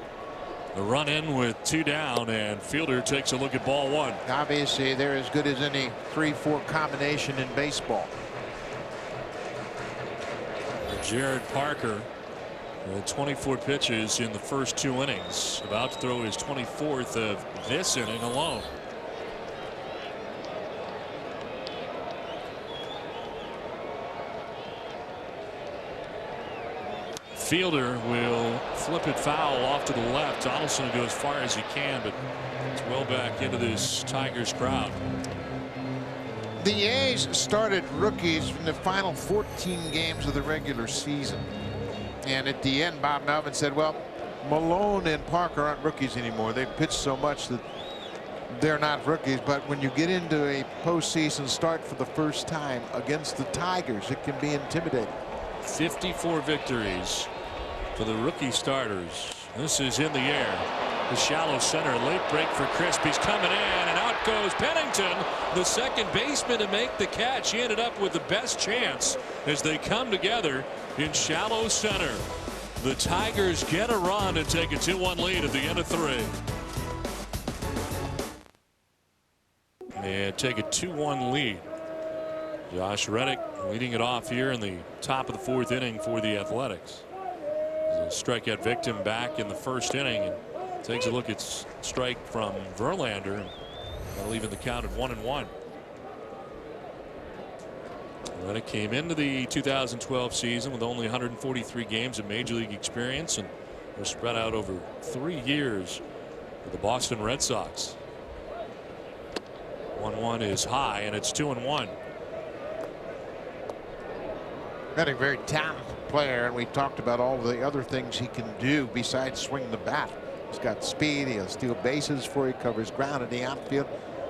The run in with 2 down, and Fielder takes a look at ball 1. Obviously, they're as good as any 3-4 combination in baseball. Jared Parker, 24 pitches in the first 2 innings, about to throw his 24th of this inning alone. Fielder will flip it foul off to the left. Donaldson will go as far as he can, but it's well back into this Tigers crowd. The A's started rookies in the final 14 games of the regular season. And at the end, Bob Melvin said, well, Malone and Parker aren't rookies anymore. They pitched so much that they're not rookies. But when you get into a postseason start for the first time against the Tigers, it can be intimidating. 54 victories for the rookie starters. This is in the air. The shallow center, late break for Crisp. He's coming in, and out goes Pennington, the second baseman, to make the catch. He ended up with the best chance as they come together in shallow center. The Tigers get a run and take a 2-1 lead at the end of 3. And take a 2-1 lead. Josh Reddick leading it off here in the top of the 4th inning for the Athletics. There's a strikeout victim back in the first inning, and takes a look at strike from Verlander. That'll leave the count at 1-1. Reddick came into the 2012 season with only 143 games of major league experience, and was spread out over 3 years with the Boston Red Sox. 1-1 is high, and it's 2-1. Reddick, very talented player, and we talked about all the other things he can do besides swing the bat. He's got speed. He'll steal bases for you, covers ground in the outfield,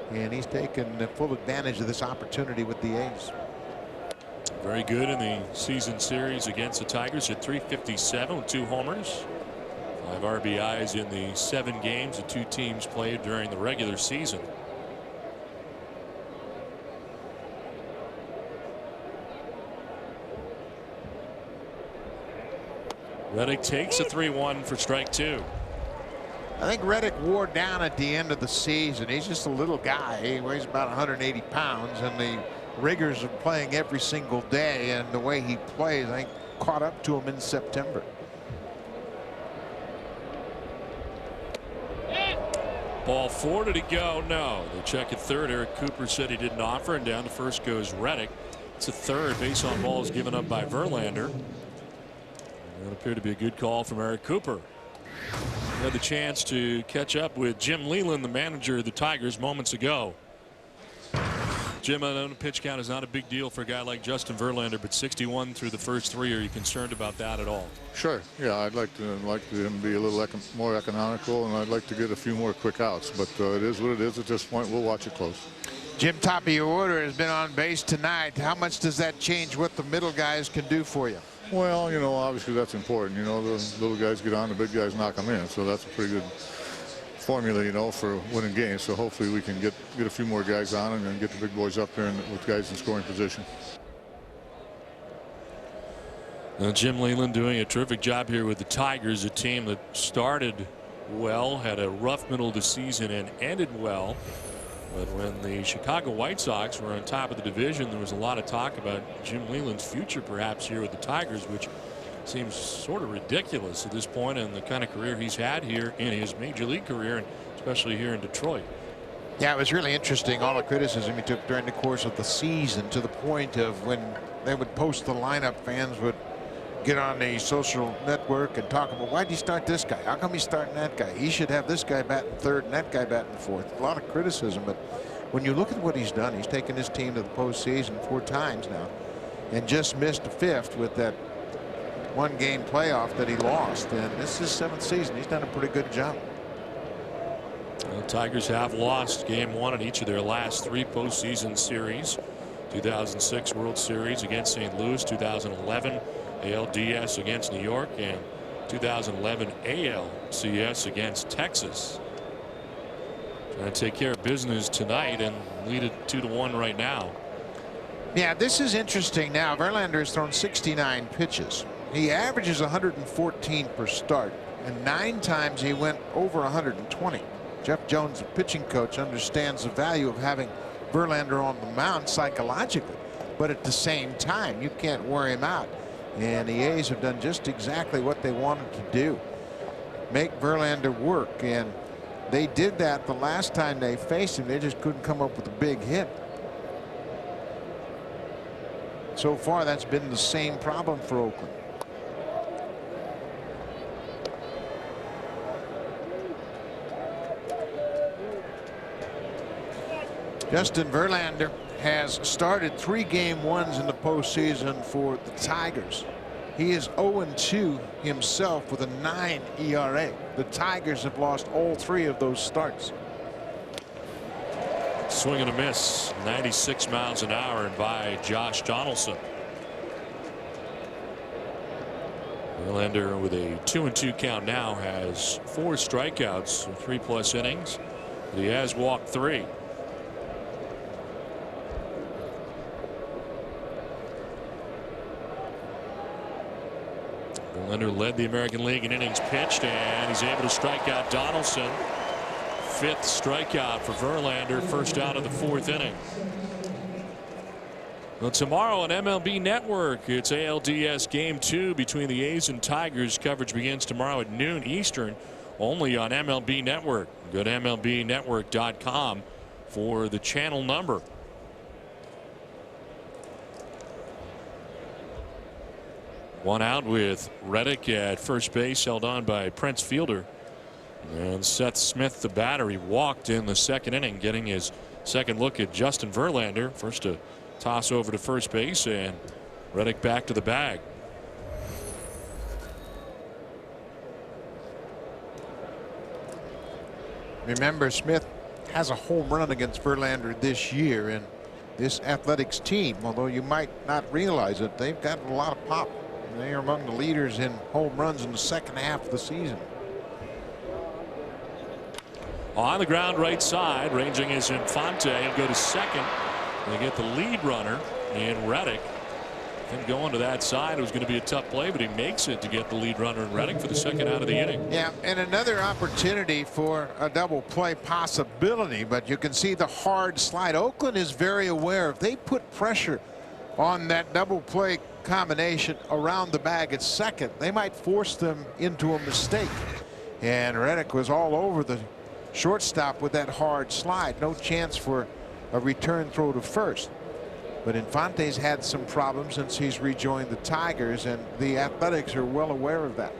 and he's taken full advantage of this opportunity with the A's. Very good in the season series against the Tigers at .357 with 2 homers. 5 RBIs in the 7 games the 2 teams played during the regular season. Reddick takes a 3-1 for strike 2. I think Reddick wore down at the end of the season. He's just a little guy. He weighs about 180 pounds, and the rigors of playing every single day and the way he plays, I think, caught up to him in September. Ball 4. Did he go? No. They check at third. Eric Cooper said he didn't offer, and down to first goes Reddick. It's a third. Base on balls given up by Verlander. That appeared to be a good call from Eric Cooper. He had the chance to catch up with Jim Leyland, the manager of the Tigers, moments ago. Jim, I know the pitch count is not a big deal for a guy like Justin Verlander, but 61 through the first 3. Are you concerned about that at all? Sure. Yeah, I'd like him be a little more economical, and I'd like to get a few more quick outs. But it is what it is at this point. We'll watch it close. Jim, top of your order has been on base tonight. How much does that change what the middle guys can do for you? Well, you know, obviously that's important. You know, the little guys get on, the big guys knock them in. So that's a pretty good formula, you know, for winning games. So hopefully we can get a few more guys on and then get the big boys up there with guys in scoring position. Jim Leyland doing a terrific job here with the Tigers, a team that started well, had a rough middle of the season, and ended well. But when the Chicago White Sox were on top of the division, there was a lot of talk about Jim Leyland's future perhaps here with the Tigers, which seems sort of ridiculous at this point in the kind of career he's had here in his major league career, and especially here in Detroit. Yeah, it was really interesting, all the criticism he took during the course of the season, to the point of when they would post the lineup, fans would get on the social network and talk about, why'd you start this guy? How come he's starting that guy? He should have this guy batting third and that guy batting fourth. A lot of criticism, but when you look at what he's done, he's taken his team to the postseason 4 times now and just missed a 5th with that 1-game playoff that he lost. And this is his 7th season. He's done a pretty good job. The Tigers have lost game 1 in each of their last 3 postseason series. 2006 World Series against St. Louis, 2011 ALDS against New York, and 2011 ALCS against Texas. Trying to take care of business tonight and lead it 2-1 right now. Yeah, this is interesting now. Verlander has thrown 69 pitches. He averages 114 per start, and 9 times he went over 120. Jeff Jones, the pitching coach, understands the value of having Verlander on the mound psychologically, but at the same time, you can't wear him out. And the A's have done just exactly what they wanted to do, make Verlander work, and they did that the last time they faced him. They just couldn't come up with a big hit. So far, that's been the same problem for Oakland. Justin Verlander has started 3 Game 1s in the postseason for the Tigers. He is 0-2 himself with a 9 ERA. The Tigers have lost all 3 of those starts. Swing and a miss, 96 miles an hour by Josh Donaldson. Verlander with a 2-2 count now has 4 strikeouts in 3+ innings. He has walked 3. Verlander led the American League in innings pitched, and he's able to strike out Donaldson. 5th strikeout for Verlander, first out of the 4th inning. Well, tomorrow on MLB Network, it's ALDS Game 2 between the A's and Tigers. Coverage begins tomorrow at noon Eastern, only on MLB Network. Go to MLBnetwork.com for the channel number. One out with Reddick at first base, held on by Prince Fielder. And Seth Smith, the batter, he walked in the 2nd inning, getting his 2nd look at Justin Verlander. First to toss over to first base, and Reddick back to the bag. Remember, Smith has a home run against Verlander this year, and this Athletics team, although you might not realize it, they've got a lot of pop. They are among the leaders in home runs in the 2nd half of the season. On the ground right side, ranging is Infante. He'll go to 2nd. They get the lead runner in Reddick. Then going to that side, it was going to be a tough play, but he makes it to get the lead runner in Reddick for the 2nd out of the inning. Yeah, and another opportunity for a double play possibility, but you can see the hard slide. Oakland is very aware if they put pressure on that double play combination around the bag at 2nd, they might force them into a mistake. And Reddick was all over the shortstop with that hard slide. No chance for a return throw to first. But Infante's had some problems since he's rejoined the Tigers, and the Athletics are well aware of that.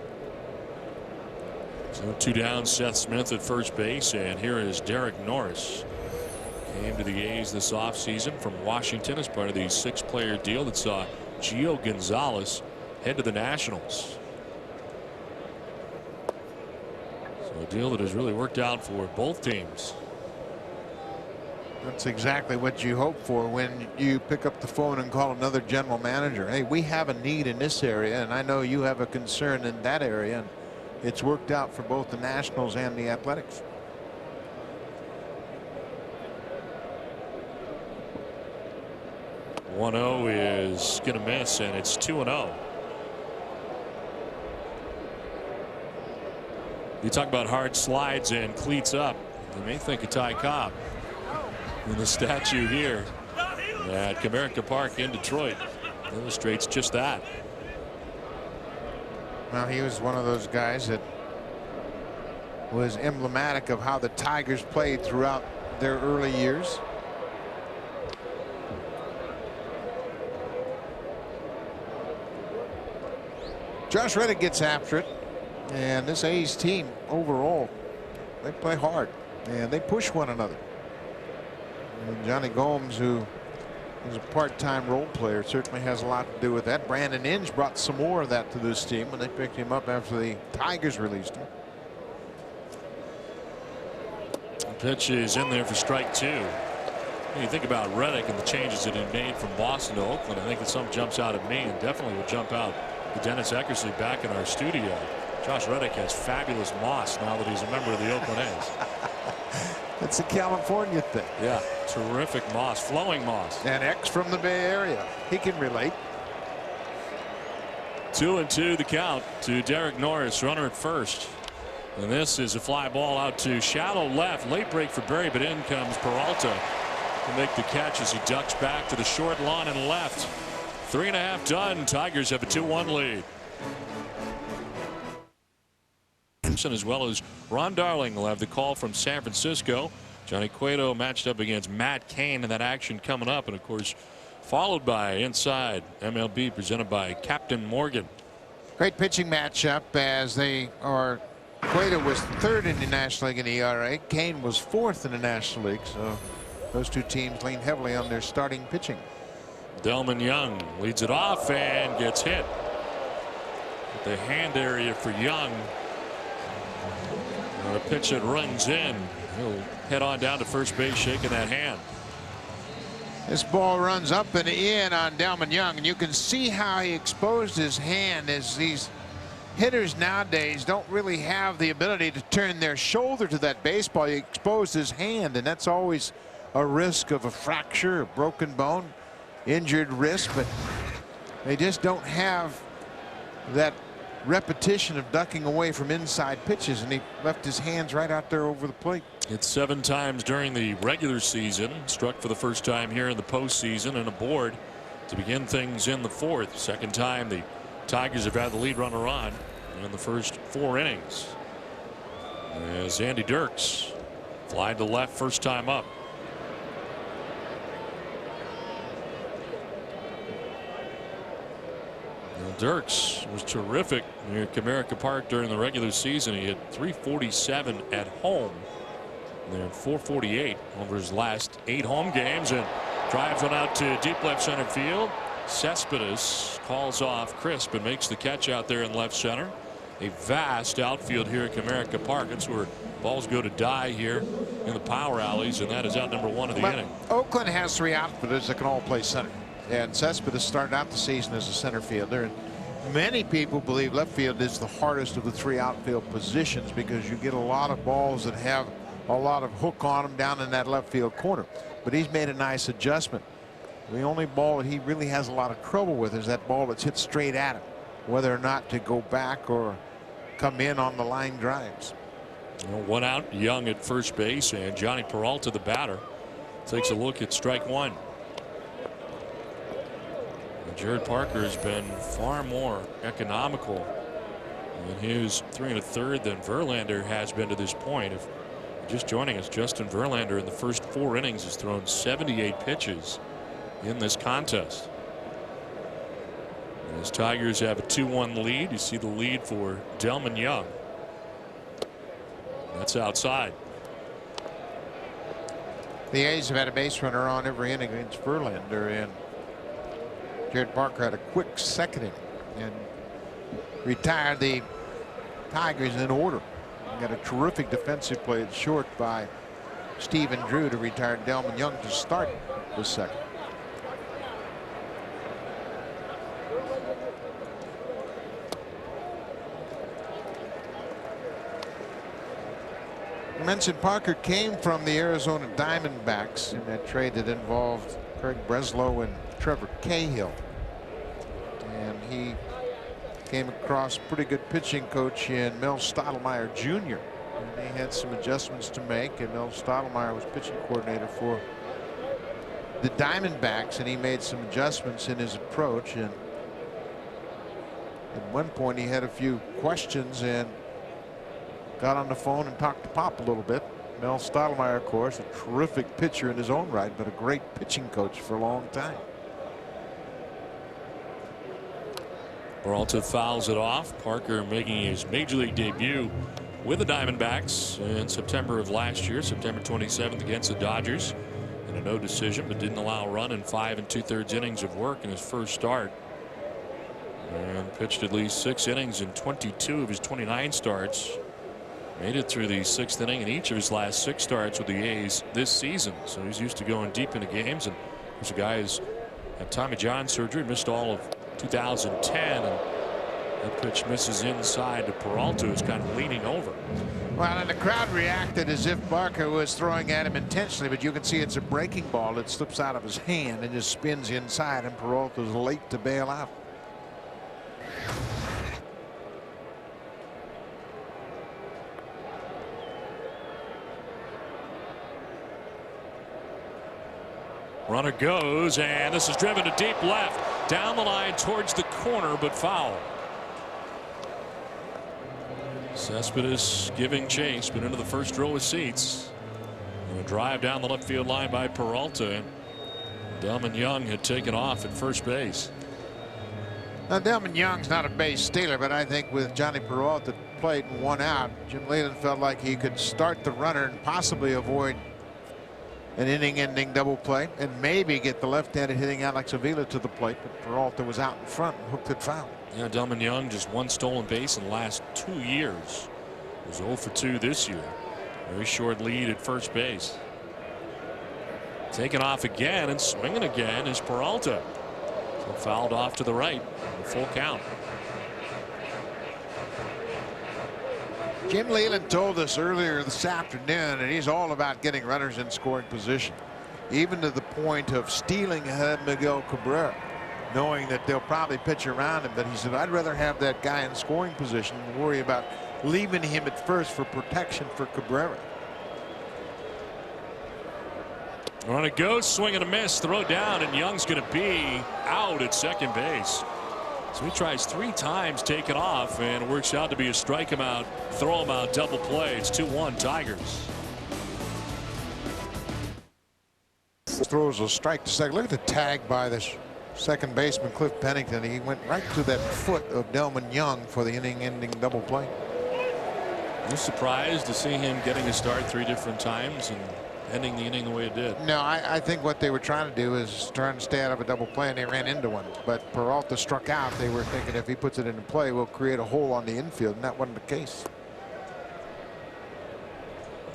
So 2 down, Seth Smith at first base, and here is Derek Norris. Came to the A's this offseason from Washington as part of the 6-player deal that saw Gio Gonzalez head to the Nationals. So a deal that has really worked out for both teams. That's exactly what you hope for when you pick up the phone and call another general manager. Hey, we have a need in this area, and I know you have a concern in that area, and it's worked out for both the Nationals and the Athletics. One-0 is going to miss, and it's 2-0. You talk about hard slides and cleats up. You may think of Ty Cobb in the statue here at Comerica Park in Detroit. Illustrates just that. Well, he was one of those guys that was emblematic of how the Tigers played throughout their early years. Josh Reddick gets after it, and this A's team overall, they play hard and they push one another. And Johnny Gomes, who is a part-time role player, certainly has a lot to do with that. Brandon Inge brought some more of that to this team when they picked him up after the Tigers released him. The pitch is in there for strike 2. When you think about Reddick and the changes that he made from Boston to Oakland, I think that some jumps out at me, and definitely will jump out to Dennis Eckersley back in our studio. Josh Reddick has fabulous moss now that he's a member of the Oakland A's. It's a California thing. Yeah, terrific moss, flowing moss. And X from the Bay Area. He can relate. 2-2 the count to Derek Norris, runner at first. And this is a fly ball out to shallow left. Late break for Berry, but in comes Peralta to make the catch as he ducks back to the short lawn and left. 3.5 done. Tigers have a 2-1 lead. As well as Ron Darling will have the call from San Francisco. Johnny Cueto matched up against Matt Cain in that action coming up, and of course followed by Inside MLB presented by Captain Morgan. Great pitching matchup as they are. Cueto was third in the National League in ERA. Cain was fourth in the National League. So those two teams lean heavily on their starting pitching. Delman Young leads it off and gets hit at the hand area for Young. A pitch that runs in. He'll head on down to first base shaking that hand. This ball runs up and in on Delman Young, and you can see how he exposed his hand, as these hitters nowadays don't really have the ability to turn their shoulder to that baseball. He exposed his hand, and that's always a risk of a fracture, a broken bone, injured wrist, but they just don't have that repetition of ducking away from inside pitches, and he left his hands right out there over the plate. It's 7 times during the regular season, struck for the first time here in the postseason, and aboard to begin things in the fourth. Second time the Tigers have had the lead runner on in the first 4 innings. As Andy Dirks flied to left first time up. Dirks was terrific near Comerica Park during the regular season. He had 347 at home, and then 448 over his last 8 home games, and drives one out to deep left center field. Cespedes calls off crisp and makes the catch out there in left center. A vast outfield here at Comerica Park. That's where balls go to die here in the power alleys, and that is out number 1 of the inning. Oakland has 3 outfielders that can all play center. And Cespedes started out the season as a center fielder, and many people believe left field is the hardest of the 3 outfield positions because you get a lot of balls that have a lot of hook on them down in that left field corner. But he's made a nice adjustment. The only ball that he really has a lot of trouble with is that ball that's hit straight at him, whether or not to go back or come in on the line drives. 1 out, Young at first base, and Johnny Peralta, the batter, takes a look at strike 1. Jared Parker has been far more economical in his 3 1/3 than Verlander has been to this point. If you're just joining us, Justin Verlander in the first 4 innings has thrown 78 pitches in this contest. As Tigers have a 2-1 lead, you see the lead for Delman Young. That's outside. The A's have had a base runner on every inning against Verlander, and Jared Parker had a quick seconding and retired the Tigers in order. Got a terrific defensive play at short by Stephen Drew to retire Delman Young to start the second. I mentioned Parker came from the Arizona Diamondbacks in that trade that involved Craig Breslow and Trevor Cahill. And he came across a pretty good pitching coach in Mel Stottlemyre Jr. And they had some adjustments to make, and Mel Stottlemyre was pitching coordinator for the Diamondbacks, and he made some adjustments in his approach. And at one point he had a few questions and got on the phone and talked to Pop a little bit. Mel Stottlemyre, of course, a terrific pitcher in his own right, but a great pitching coach for a long time. Peralta fouls it off. Parker making his major league debut with the Diamondbacks in September of last year, September 27th against the Dodgers, in a no decision, but didn't allow a run in 5 2/3 innings of work in his first start, and pitched at least 6 innings in 22 of his 29 starts. Made it through the 6th inning in each of his last 6 starts with the A's this season, so he's used to going deep into games. And there's a guy who's had Tommy John surgery, missed all of 2010, and that pitch misses inside to Peralta, who's kind of leaning over. Well, and the crowd reacted as if Barker was throwing at him intentionally, but you can see it's a breaking ball that slips out of his hand and just spins inside, and Peralta's late to bail out. Runner goes, and this is driven to deep left, down the line towards the corner, but foul. Cespedes giving chase, but into the first row of seats. And a drive down the left field line by Peralta. Delman Young had taken off at first base. Now, Delman Young's not a base stealer, but I think with Johnny Peralta played and one out, Jim Leyland felt like he could start the runner and possibly avoid an inning-ending double play and maybe get the left-handed hitting Alex Avila to the plate, but Peralta was out in front and hooked it foul. Yeah, Delman Young just one stolen base in the last 2 years. Was 0 for 2 this year. Very short lead at first base. Taking off again and swinging again is Peralta. So fouled off to the right. Full count. Jim Leyland told us earlier this afternoon that he's all about getting runners in scoring position, even to the point of stealing ahead Miguel Cabrera, knowing that they'll probably pitch around him. But he said, I'd rather have that guy in scoring position and worry about leaving him at first for protection for Cabrera. On it goes, swing and a miss, throw down, and Young's going to be out at second base. So he tries 3 times, take it off, and it works out to be a strike him out, throw him out, double play. It's 2-1 Tigers. Throws a strike to second. Look at the tag by the second baseman Cliff Pennington. He went right to that foot of Delman Young for the inning-ending double play. You're surprised to see him getting a start 3 different times and ending the inning the way it did. No, I think what they were trying to do is trying to stay out of a double play, and they ran into one. But Peralta struck out. They were thinking if he puts it into play, we'll create a hole on the infield, and that wasn't the case.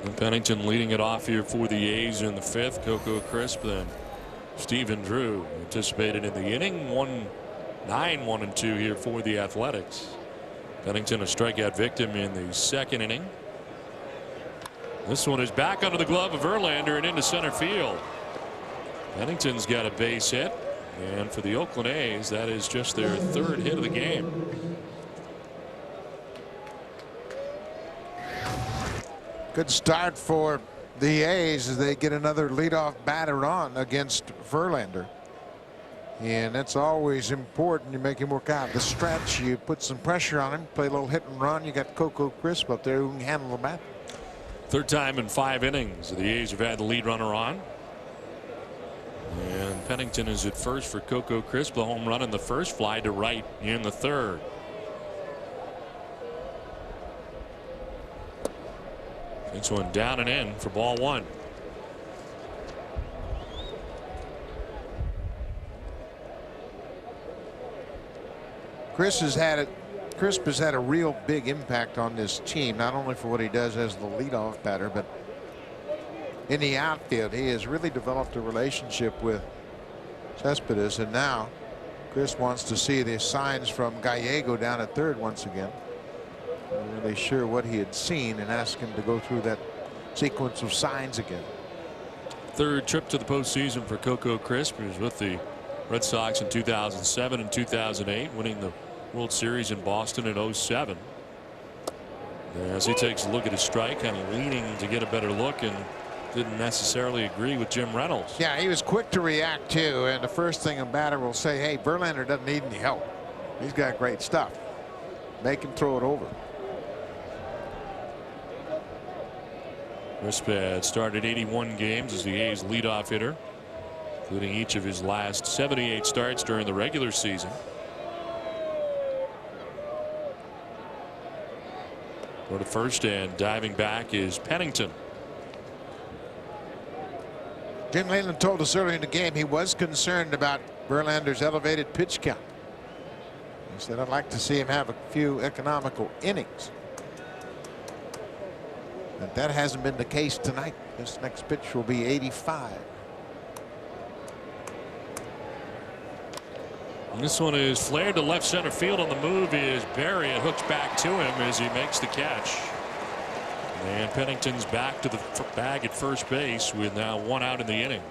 And Pennington leading it off here for the A's in the 5th. Coco Crisp, then Stephen Drew anticipated in the inning. 9-1-2 here for the Athletics. Pennington a strikeout victim in the 2nd inning. This one is back under the glove of Verlander and into center field. Pennington's got a base hit, and for the Oakland A's, that is just their 3rd hit of the game. Good start for the A's as they get another leadoff batter on against Verlander. And that's always important. You make him work out the stretch. You put some pressure on him, play a little hit and run. You got Coco Crisp up there who can handle the bat. 3rd time in 5 innings the A's have had the lead runner on. And Pennington is at first for Coco Crisp. The home run in the first, fly to right in the 3rd. This one down and in for ball 1. Crisp has had a real big impact on this team, not only for what he does as the leadoff batter, but in the outfield. He has really developed a relationship with Cespedes, and now Chris wants to see the signs from Gallego down at 3rd once again. I'm really sure what he had seen and asked him to go through that sequence of signs again. 3rd trip to the postseason for Coco Crisp. He was with the Red Sox in 2007 and 2008, winning the World Series in Boston in 07. As he takes a look at his strike, kind of leaning to get a better look, and didn't necessarily agree with Jim Reynolds. Yeah, he was quick to react too, and the first thing a batter will say, hey, Verlander doesn't need any help. He's got great stuff. Make him throw it over. Crisp had started 81 games as the A's leadoff hitter, including each of his last 78 starts during the regular season. For the first, and diving back is Pennington. Jim Leyland told us earlier in the game he was concerned about Verlander's elevated pitch count. He said, I'd like to see him have a few economical innings. But that hasn't been the case tonight. This next pitch will be 85. And this one is flared to left center field. On the move is Barry. It hooks back to him as he makes the catch. And Pennington's back to the bag at first base with now 1 out in the inning.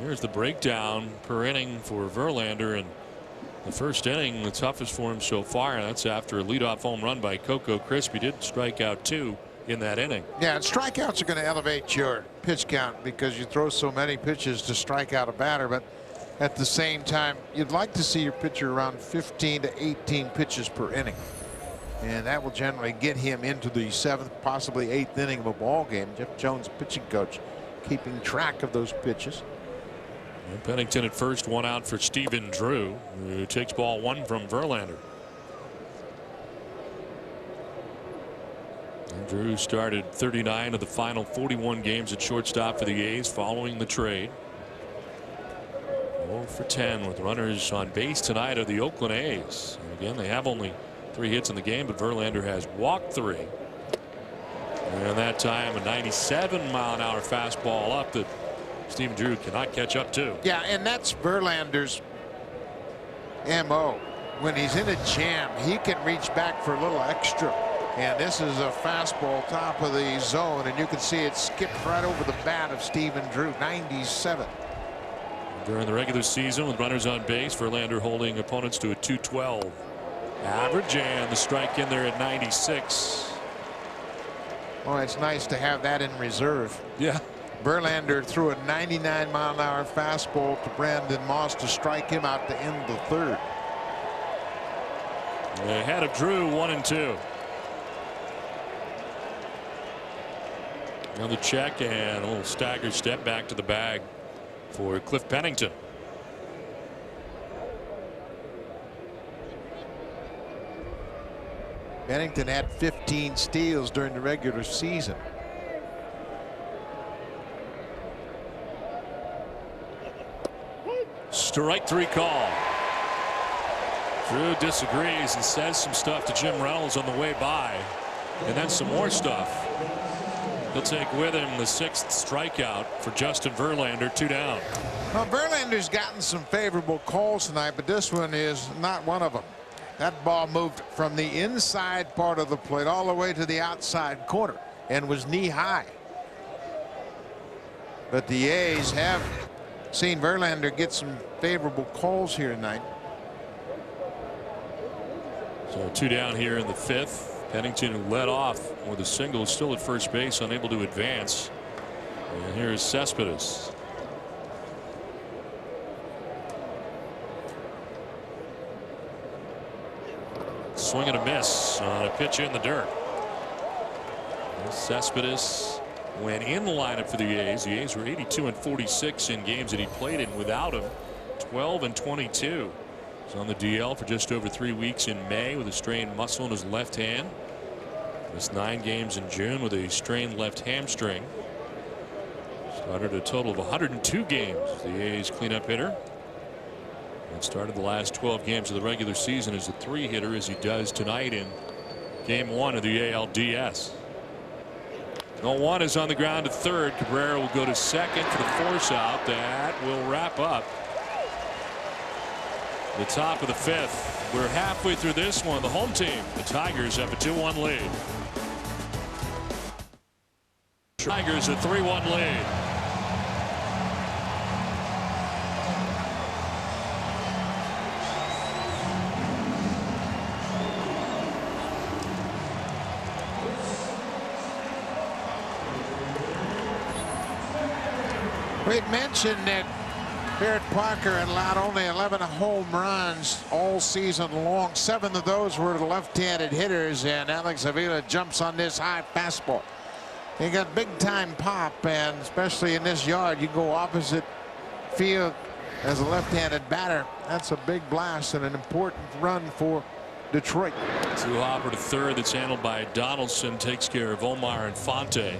Here's the breakdown per inning for Verlander, and the first inning the toughest for him so far, and that's after a leadoff home run by Coco Crisp. He did strike out 2 in that inning. Yeah, and strikeouts are going to elevate your pitch count because you throw so many pitches to strike out a batter, but at the same time you'd like to see your pitcher around 15 to 18 pitches per inning, and that will generally get him into the 7th, possibly 8th inning of a ball game. Jeff Jones, pitching coach, keeping track of those pitches. And Pennington at first, 1 out for Stephen Drew, who takes ball 1 from Verlander. And Drew started 39 of the final 41 games at shortstop for the A's following the trade. 0 for 10 with runners on base tonight are the Oakland A's. And again, they have only 3 hits in the game, but Verlander has walked 3. And that time a 97-mile-an-hour fastball up that Stephen Drew cannot catch up to. Yeah, and that's Verlander's MO. When he's in a jam, he can reach back for a little extra. And this is a fastball top of the zone, and you can see it skipped right over the bat of Stephen Drew. 97. During the regular season with runners on base, Verlander holding opponents to a .212 average, and the strike in there at 96. Oh, it's nice to have that in reserve. Yeah. Verlander threw a 99-mile-an-hour fastball to Brandon Moss to strike him out to end the 3rd. Ahead of Drew, 1-2. Another check and a little stagger step back to the bag for Cliff Pennington. Pennington had 15 steals during the regular season. Strike 3 call. Drew disagrees and says some stuff to Jim Reynolds on the way by, and then some more stuff. He'll take with him the 6th strikeout for Justin Verlander, 2 down. Well, Verlander's gotten some favorable calls tonight, but this one is not one of them. That ball moved from the inside part of the plate all the way to the outside corner and was knee high. But the A's have seen Verlander get some favorable calls here tonight. So 2 down here in the 5th. Pennington led off with a single, still at first base, unable to advance. And here's Cespedes. Swing and a miss on a pitch in the dirt. Cespedes went in the lineup for the A's. The A's were 82-46 in games that he played in without him. 12-22. He's on the DL for just over 3 weeks in May with a strained muscle in his left hand. Missed 9 games in June with a strained left hamstring. Started a total of 102 games as the A's cleanup hitter. And started the last 12 games of the regular season as a 3-hitter, as he does tonight in Game 1 of the ALDS. 0-1 is on the ground at 3rd. Cabrera will go to 2nd for the force out. That will wrap up the top of the 5th. We're halfway through this one. The home team, the Tigers, have a 2-1 lead. Tigers a 3-1 lead. We mentioned that Barrett Parker had allowed only 11 home runs all season long. 7 of those were to left-handed hitters, and Alex Avila jumps on this high fastball. He got big-time pop, and especially in this yard, you go opposite field as a left-handed batter. That's a big blast and an important run for Detroit. Hopper to 3rd. That's handled by Donaldson. Takes care of Omar Infante.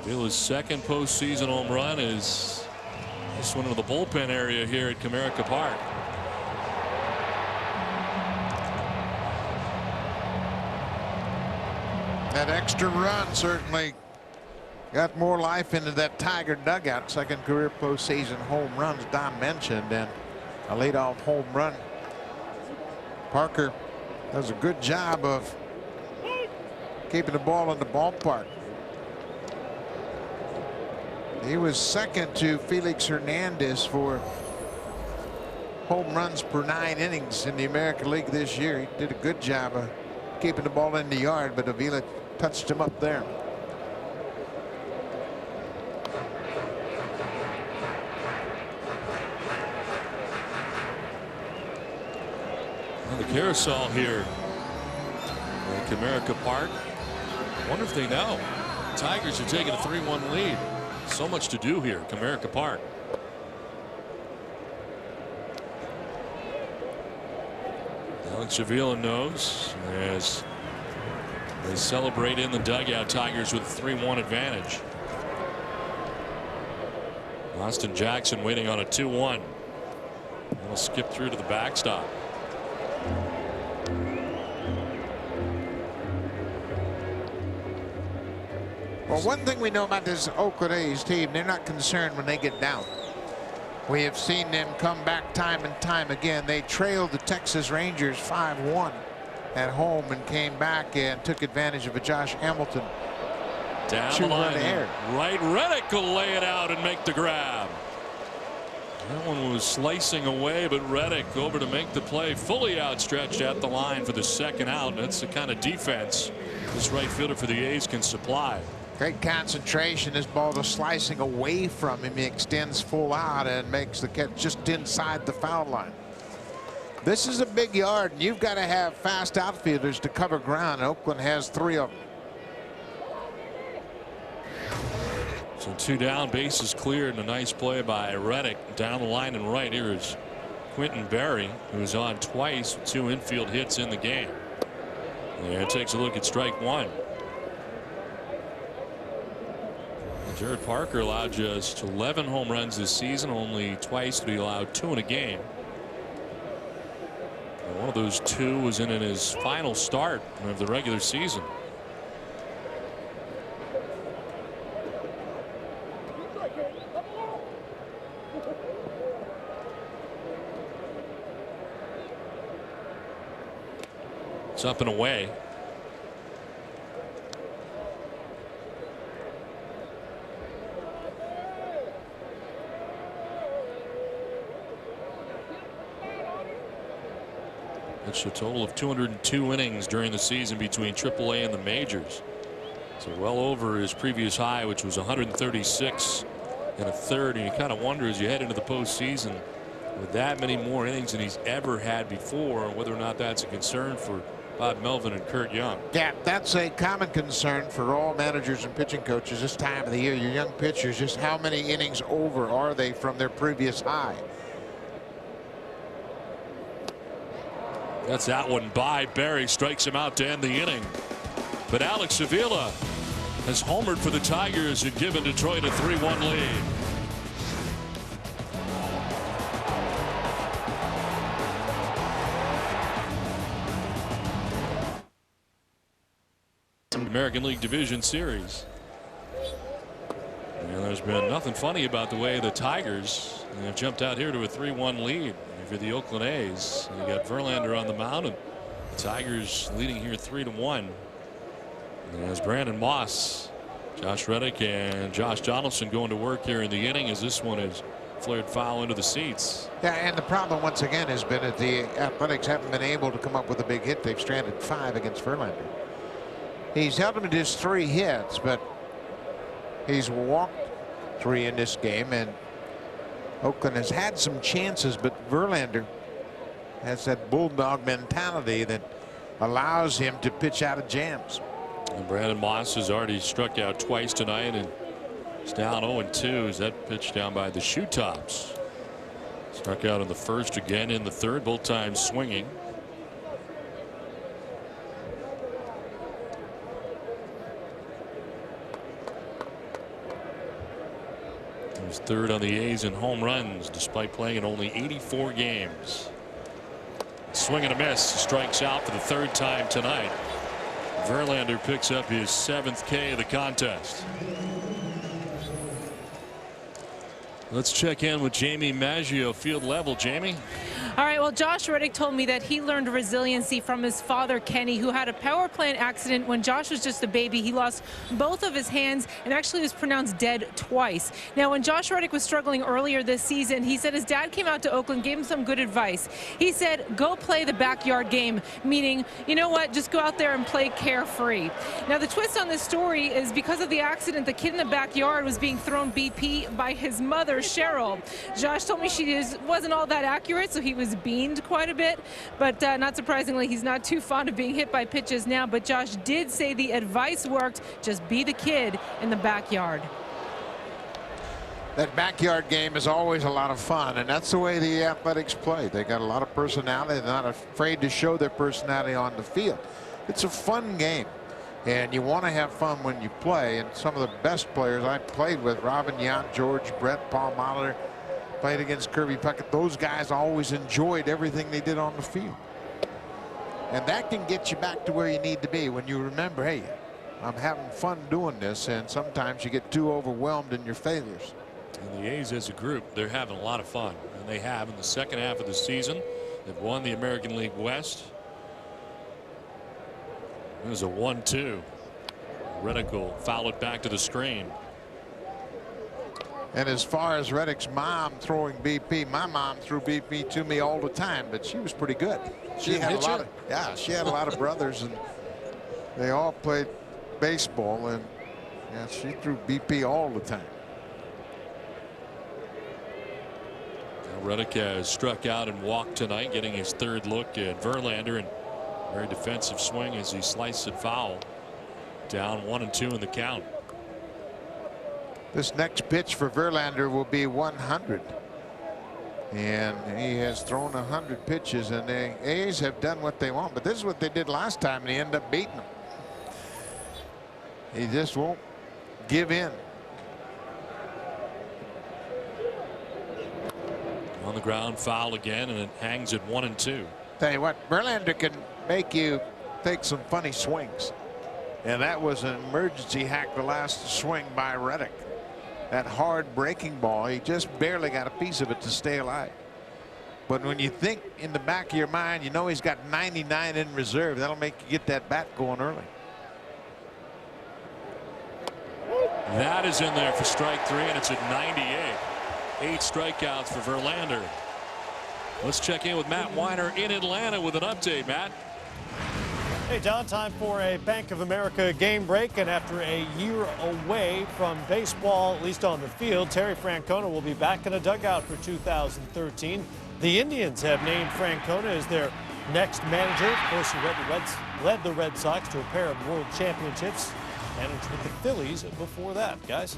Avila's 2nd postseason home run is this one into the bullpen area here at Comerica Park. That extra run certainly got more life into that Tiger dugout. 2nd career postseason home runs Don mentioned, and a leadoff home run Parker does a good job of keeping the ball in the ballpark. He was second to Felix Hernandez for home runs per 9 innings in the American League this year. He did a good job of keeping the ball in the yard, but Avila touched him up there. Well, the carousel here at Comerica Park. Wonder if they know. Tigers are taking a 3-1 lead. So much to do here at Comerica Park. Alex Avila knows as they celebrate in the dugout. Tigers with a 3-1 advantage. Austin Jackson waiting on a 2-1. He'll skip through to the backstop. Well, one thing we know about this Oakland A's team, they're not concerned when they get down. We have seen them come back time and time again. They trailed the Texas Rangers 5-1 at home and came back and took advantage of a Josh Hamilton down the line. Right, Reddick will lay it out and make the grab. That one was slicing away, but Reddick over to make the play, fully outstretched at the line for the second out. That's the kind of defense this right fielder for the A's can supply. Great concentration. This ball is slicing away from him. He extends full out and makes the catch just inside the foul line. This is a big yard, and you've got to have fast outfielders to cover ground. Oakland has 3 of them. So 2 down, bases cleared, and a nice play by Reddick down the line and right. Here is Quentin Berry, who's on twice with 2 infield hits in the game. And takes a look at strike 1. Jared Parker allowed just 11 home runs this season, only twice to be allowed 2 in a game. And one of those 2 was in his final start of the regular season. It's up and away. It's a total of 202 innings during the season between AAA and the majors. So well over his previous high, which was 136 1/3. And you kind of wonder as you head into the postseason with that many more innings than he's ever had before, whether or not that's a concern for Bob Melvin and Kurt Young. Yeah, that's a common concern for all managers and pitching coaches this time of the year. Your young pitchers, just how many innings over are they from their previous high? That's that one by Berry. Strikes him out to end the inning. But Alex Avila has homered for the Tigers and given Detroit a 3-1 lead. American League Division Series. And there's been nothing funny about the way the Tigers have jumped out here to a 3-1 lead for the Oakland A's. And you got Verlander on the mound, and the Tigers leading here 3-1. And as Brandon Moss, Josh Reddick, and Josh Donaldson going to work here in the inning as this one is flared foul into the seats. Yeah, and the problem once again has been that the Athletics haven't been able to come up with a big hit. They've stranded 5 against Verlander. He's held him to just 3 hits, but he's walked 3 in this game, and Oakland has had some chances, but Verlander has that bulldog mentality that allows him to pitch out of jams. And Brandon Moss has already struck out twice tonight, and it's down 0-2 as that pitch down by the shoe tops. Struck out in the first, again in the third, both times swinging. He's third on the A's in home runs despite playing in only 84 games. Swing and a miss, strikes out for the 3rd time tonight. Verlander picks up his 7th K of the contest. Let's check in with Jamie Maggio, field level. Jamie. All right, well, Josh Reddick told me that he learned resiliency from his father, Kenny, who had a power plant accident when Josh was just a baby. He lost both of his hands and actually was pronounced dead twice. Now, when Josh Reddick was struggling earlier this season, he said his dad came out to Oakland, gave him some good advice. He said, go play the backyard game, meaning, you know what, just go out there and play carefree. Now, the twist on this story is because of the accident, the kid in the backyard was being thrown BP by his mother, Cheryl. Josh told me she wasn't all that accurate, so he was beamed quite a bit, but not surprisingly, he's not too fond of being hit by pitches now. But Josh did say the advice worked: just be the kid in the backyard. That backyard game is always a lot of fun, and that's the way the Athletics play. They got a lot of personality. They're not afraid to show their personality on the field. It's a fun game, and you want to have fun when you play. And some of the best players I played with, Robin Yount, George Brett, Paul Molitor, played against Kirby Puckett. Those guys always enjoyed everything they did on the field. And that can get you back to where you need to be when you remember, hey, I'm having fun doing this, and sometimes you get too overwhelmed in your failures. And the A's as a group, they're having a lot of fun, and they have in the second half of the season. They've won the American League West. It was a 1-2. Reddick will foul it back to the screen. And as far as Reddick's mom throwing BP, my mom threw BP to me all the time, but she was pretty good. She had a lot of, she had a lot of brothers, and they all played baseball, and yeah, she threw BP all the time. Now Reddick has struck out and walked tonight, getting his third look at Verlander, and very defensive swing as he sliced it foul. Down 1-2 in the count. This next pitch for Verlander will be 100. And he has thrown 100 pitches, and the A's have done what they want. But this is what they did last time, and he ended up beating them. He just won't give in. On the ground, foul again, and it hangs at 1-2. Tell you what, Verlander can make you take some funny swings. And that was an emergency hack, the last swing by Reddick. That hard breaking ball, he just barely got a piece of it to stay alive. But when you think in the back of your mind, you know he's got 99 in reserve, that'll make you get that bat going early. That is in there for strike 3, and it's at 98. 8 strikeouts for Verlander. Let's check in with Matt Weiner in Atlanta with an update. Matt. Hey, Don, time for a Bank of America game break, and after a year away from baseball, at least on the field, Terry Francona will be back in a dugout for 2013. The Indians have named Francona as their next manager. Of course, he led the Red Sox to a pair of world championships, managed with the Phillies before that, guys.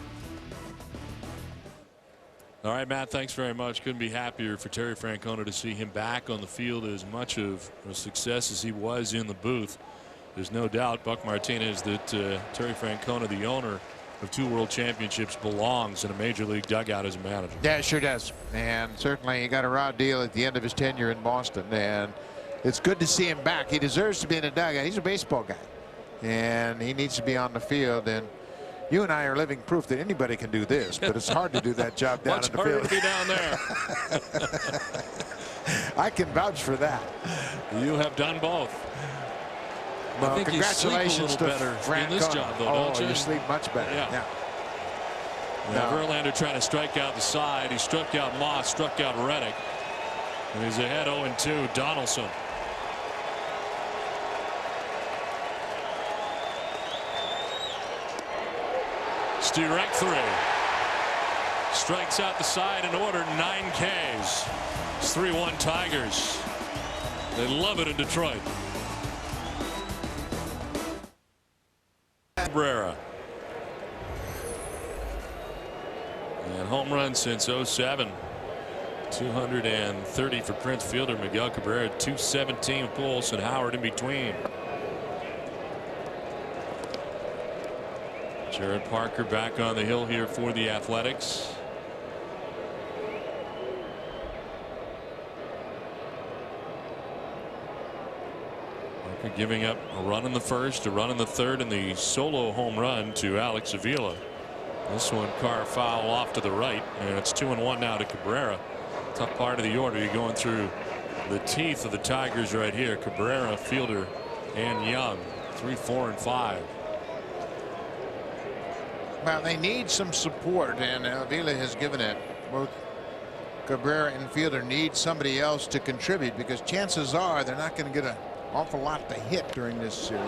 All right, Matt, thanks very much. Couldn't be happier for Terry Francona to see him back on the field. As much of a success as he was in the booth, there's no doubt, Buck Martinez, that Terry Francona, the owner of 2 world championships, belongs in a major league dugout as a manager. Yeah, sure does. And certainly he got a raw deal at the end of his tenure in Boston, and it's good to see him back. He deserves to be in a dugout. He's a baseball guy, and he needs to be on the field. And you and I are living proof that anybody can do this, but it's hard to do that job down in the field. Much harder to be down there. I can vouch for that. You have done both. Well, I think congratulations you sleep a little better in this job, though, don't you? You sleep much better. Yeah. Now, Verlander trying to strike out the side. He struck out Moss, struck out Reddick, and he's ahead 0-2. Donaldson. Direct 3. Strikes out the side in order. 9 Ks. It's 3-1 Tigers. They love it in Detroit. Cabrera. And home run since 07. 230 for Prince Fielder. Miguel Cabrera 217 with Pujols and Howard in between. Jared Parker back on the hill here for the Athletics. Parker giving up a run in the first, a run in the third, and the solo home run to Alex Avila. This one, Carr foul off to the right, and it's 2-1 now to Cabrera. Tough part of the order. You're going through the teeth of the Tigers right here. Cabrera, Fielder, and Young. 3, 4, and 5. Well, they need some support, and Avila has given it. Both Cabrera and Fielder need somebody else to contribute, because chances are they're not going to get an awful lot to hit during this series.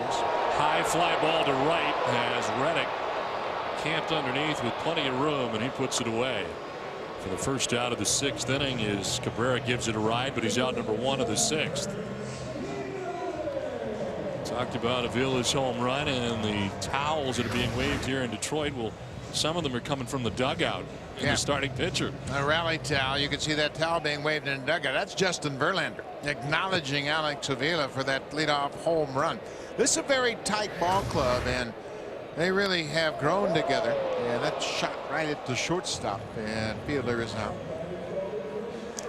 High fly ball to right as Reddick camped underneath with plenty of room, and he puts it away. For the first out of the 6th inning, is Cabrera gives it a ride, but he's out number 1 of the 6th. Talked about Avila's home run and the towels that are being waved here in Detroit. Well, some of them are coming from the dugout in the starting pitcher. A rally towel. You can see that towel being waved in the dugout. That's Justin Verlander acknowledging Alex Avila for that leadoff home run. This is a very tight ball club, and they really have grown together. And that shot right at the shortstop, and Fielder is out.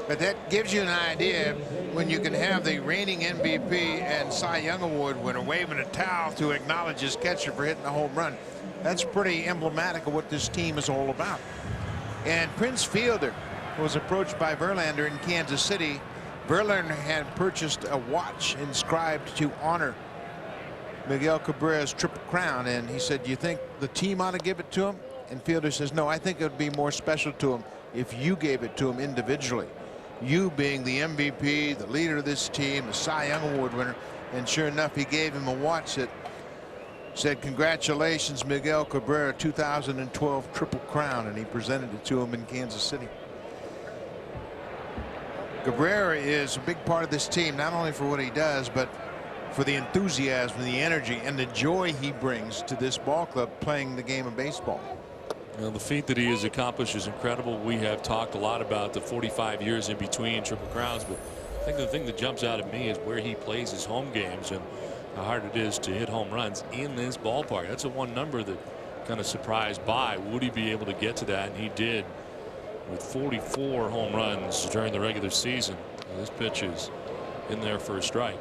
But that gives you an idea when you can have the reigning MVP and Cy Young Award winner waving a towel to acknowledge his catcher for hitting a home run. That's pretty emblematic of what this team is all about. And Prince Fielder was approached by Verlander in Kansas City. Verlander had purchased a watch inscribed to honor Miguel Cabrera's Triple Crown, and he said, "Do you think the team ought to give it to him?" And Fielder says, "No, I think it would be more special to him if you gave it to him individually. You being the MVP, the leader of this team, the Cy Young Award winner." And sure enough, he gave him a watch that said, "Congratulations, Miguel Cabrera, 2012 Triple Crown," and he presented it to him in Kansas City. Cabrera is a big part of this team, not only for what he does, but for the enthusiasm, the energy, and the joy he brings to this ball club playing the game of baseball. Well, the feat that he has accomplished is incredible. We have talked a lot about the 45 years in between Triple Crowns, but I think the thing that jumps out at me is where he plays his home games and how hard it is to hit home runs in this ballpark. That's a one number that kind of surprised by. Would he be able to get to that? And he did, with 44 home runs during the regular season. This pitch is in there for a strike.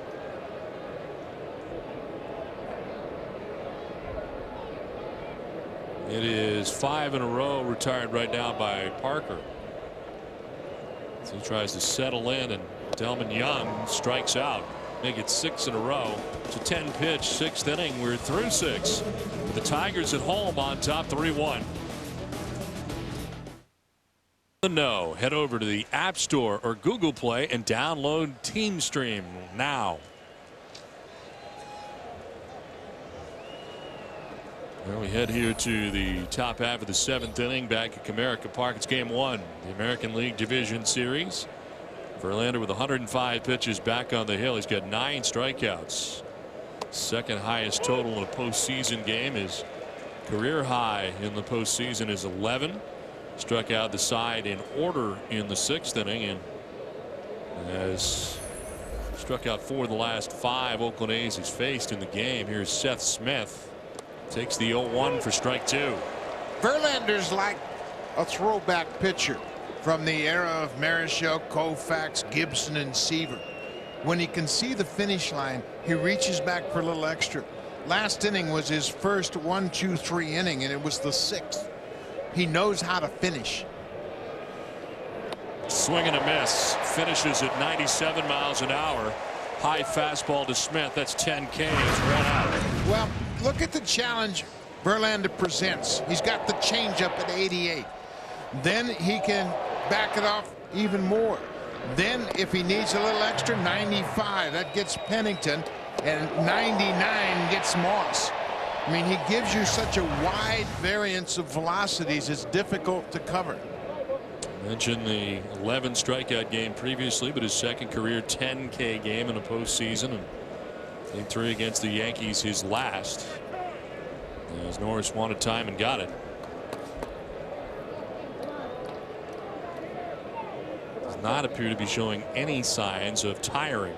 It is 5 in a row retired right now by Parker. So he tries to settle in, and Delman Young strikes out. Make it 6 in a row. It's a 10-pitch 6th inning. We're through 6. The Tigers at home on top 3-1. No, head over to the App Store or Google Play and download Team Stream now. Well, we head here to the top half of the 7th inning back at Comerica Park. It's game 1, the American League Division Series. Verlander with 105 pitches back on the hill. He's got 9 strikeouts. Second highest total in a postseason game. His career high in the postseason is 11. Struck out the side in order in the 6th inning, and has struck out 4 of the last 5 Oakland A's he's faced in the game. Here's Seth Smith. Takes the 0-1 for strike 2. Verlander's like a throwback pitcher from the era of Marichal, Koufax, Gibson, and Seaver. When he can see the finish line, he reaches back for a little extra. Last inning was his first 1-2-3 inning, and it was the 6th. He knows how to finish. Swing and a miss. Finishes at 97 miles an hour. High fastball to Smith. That's 10 Ks. 1 out. Well, look at the challenge Verlander presents. He's got the changeup at 88. Then he can back it off even more. Then if he needs a little extra, 95. That gets Pennington, and 99 gets Moss. I mean, he gives you such a wide variance of velocities, it's difficult to cover. Mentioned the 11 strikeout game previously, but his second career 10K game in a postseason, and game 3 against the Yankees his last, as Norris wanted time and got it. Does not appear to be showing any signs of tiring,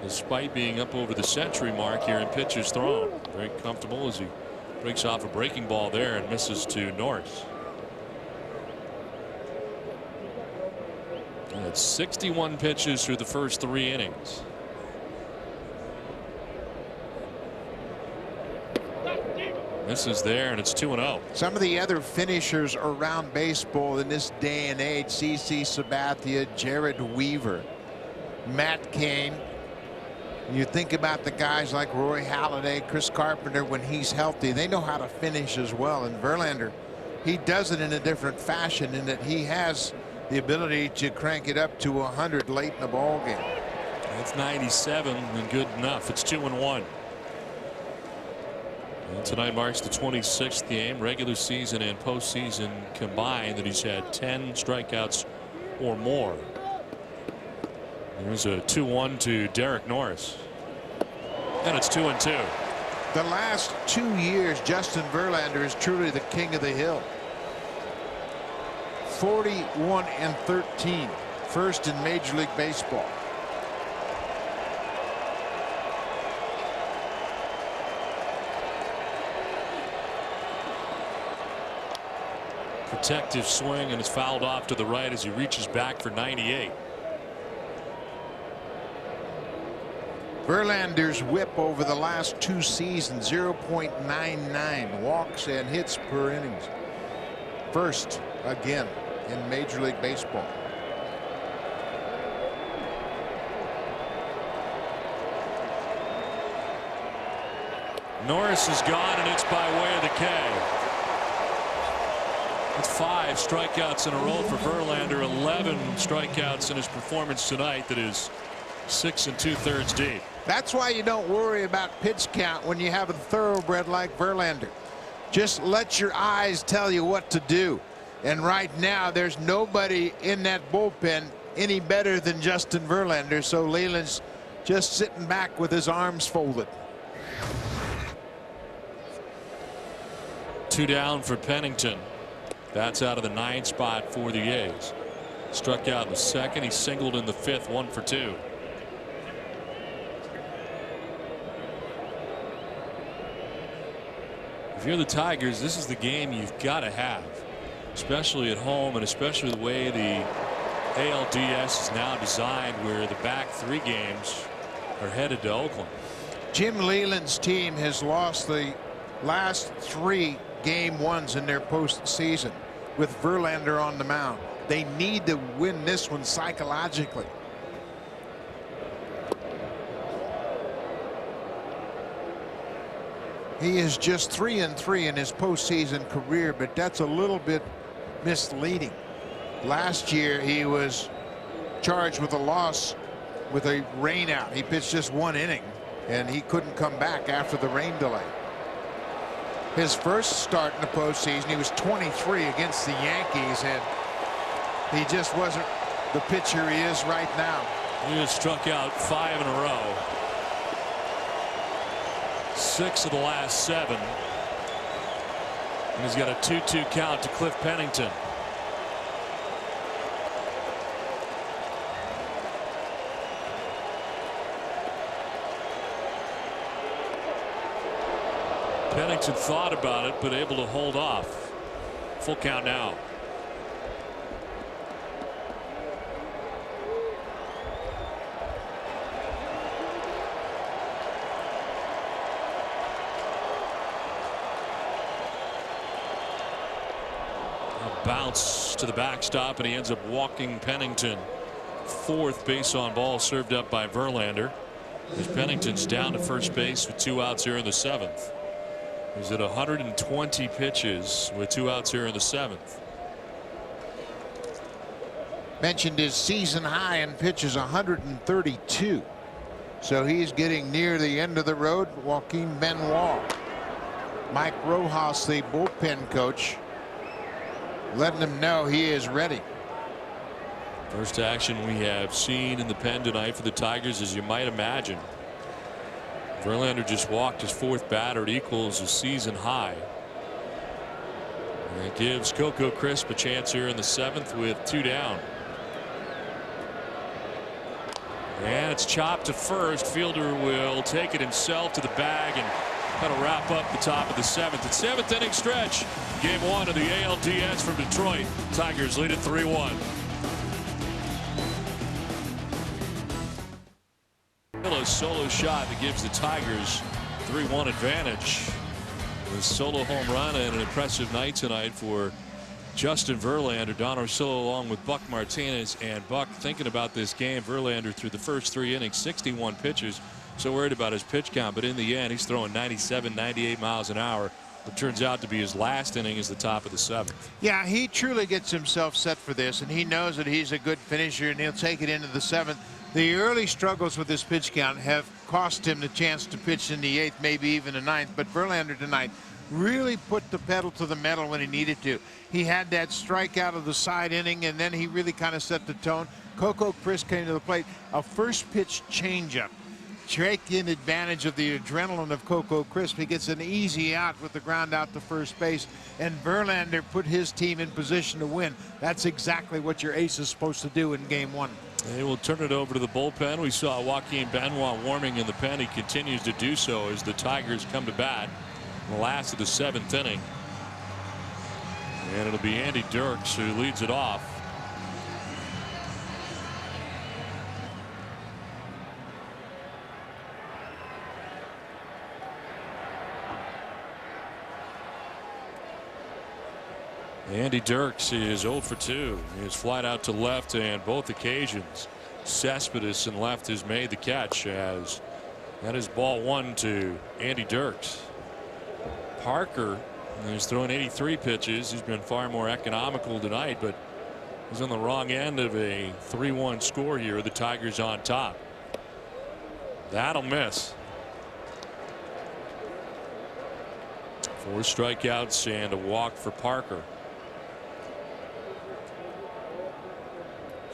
despite being up over the century mark here in pitches thrown. Very comfortable as he breaks off a breaking ball there and misses to Norris. And it's 61 pitches through the first 3 innings. Misses there, and it's 2-0. Some of the other finishers around baseball in this day and age, CC Sabathia, Jared Weaver, Matt Cain. You think about the guys like Roy Halladay, Chris Carpenter, when he's healthy, they know how to finish as well. And Verlander, he does it in a different fashion in that he has the ability to crank it up to 100 late in the ball game. That's 97 and good enough. It's 2-1. And tonight marks the 26th game, regular season and postseason combined, that he's had 10 strikeouts or more. There's a 2-1 to Derek Norris. And it's 2-2. The last 2 years, Justin Verlander is truly the king of the hill. 41-13, first in Major League Baseball. Protective swing, and it's fouled off to the right as he reaches back for 98. Verlander's whip over the last 2 seasons, 0.99 walks and hits per innings. First again in Major League Baseball. Norris is gone, and it's by way of the K. It's 5 strikeouts in a row for Verlander, 11 strikeouts in his performance tonight. That is 6 2/3 deep. That's why you don't worry about pitch count when you have a thoroughbred like Verlander. Just let your eyes tell you what to do. And right now, there's nobody in that bullpen any better than Justin Verlander. So Leland's just sitting back with his arms folded. 2 down for Pennington. That's out of the 9th spot for the A's. Struck out in the 2nd. He singled in the 5th, 1 for 2. If you're the Tigers, this is the game you've got to have, especially at home, and especially the way the ALDS is now designed, where the back 3 games are headed to Oakland. Jim Leland's team has lost the last 3 game 1s in their postseason with Verlander on the mound. They need to win this one psychologically. He is just 3-3 in his postseason career, but that's a little bit misleading. Last year he was charged with a loss with a rainout. He pitched just 1 inning and he couldn't come back after the rain delay. His first start in the postseason, he was 23 against the Yankees, and he just wasn't the pitcher he is right now. He has struck out 5 in a row. 6 of the last 7. And he's got a 2-2 count to Cliff Pennington. Pennington thought about it, but able to hold off. Full count now. A bounce to the backstop, and he ends up walking Pennington. 4th base on ball served up by Verlander, as Pennington's down to first base with 2 outs here in the 7th. He's at 120 pitches with 2 outs here in the 7th. Mentioned his season high in pitches, 132. So he's getting near the end of the road. Joaquin Benoit, Mike Rojas, the bullpen coach, letting him know he is ready. First action we have seen in the pen tonight for the Tigers, as you might imagine. Verlander just walked his 4th batter. It equals a season high. And it gives Coco Crisp a chance here in the 7th with 2 down. And it's chopped to first. Fielder will take it himself to the bag and kind of wrap up the top of the 7th. It's 7th inning stretch. Game 1 of the ALDS from Detroit. Tigers lead at 3-1. A solo shot that gives the Tigers 3-1 advantage. A solo home run and an impressive night tonight for Justin Verlander, Don Orsillo along with Buck Martinez, and Buck thinking about this game. Verlander through the first 3 innings, 61 pitches. So worried about his pitch count, but in the end he's throwing 97, 98 miles an hour. It turns out to be his last inning is the top of the 7th. Yeah, he truly gets himself set for this, and he knows that he's a good finisher, and he'll take it into the 7th. The early struggles with his pitch count have cost him the chance to pitch in the 8th, maybe even the 9th, but Verlander tonight really put the pedal to the metal when he needed to. He had that strikeout of the side inning, and then he really kind of set the tone. Coco Crisp came to the plate. A first pitch changeup. Taking advantage of the adrenaline of Coco Crisp. He gets an easy out with the ground out to first base, and Verlander put his team in position to win. That's exactly what your ace is supposed to do in game 1. They will turn it over to the bullpen. We saw Joaquin Benoit warming in the pen. He continues to do so as the Tigers come to bat in the last of the 7th inning. And it'll be Andy Dirks who leads it off. Andy Dirks is 0 for 2. He is flied out to left, and both occasions Cespedes and left has made the catch, as that is ball 1 to Andy Dirks. Parker is throwing 83 pitches. He's been far more economical tonight, but he's on the wrong end of a 3-1 score here. The Tigers on top. That'll miss. 4 strikeouts and a walk for Parker.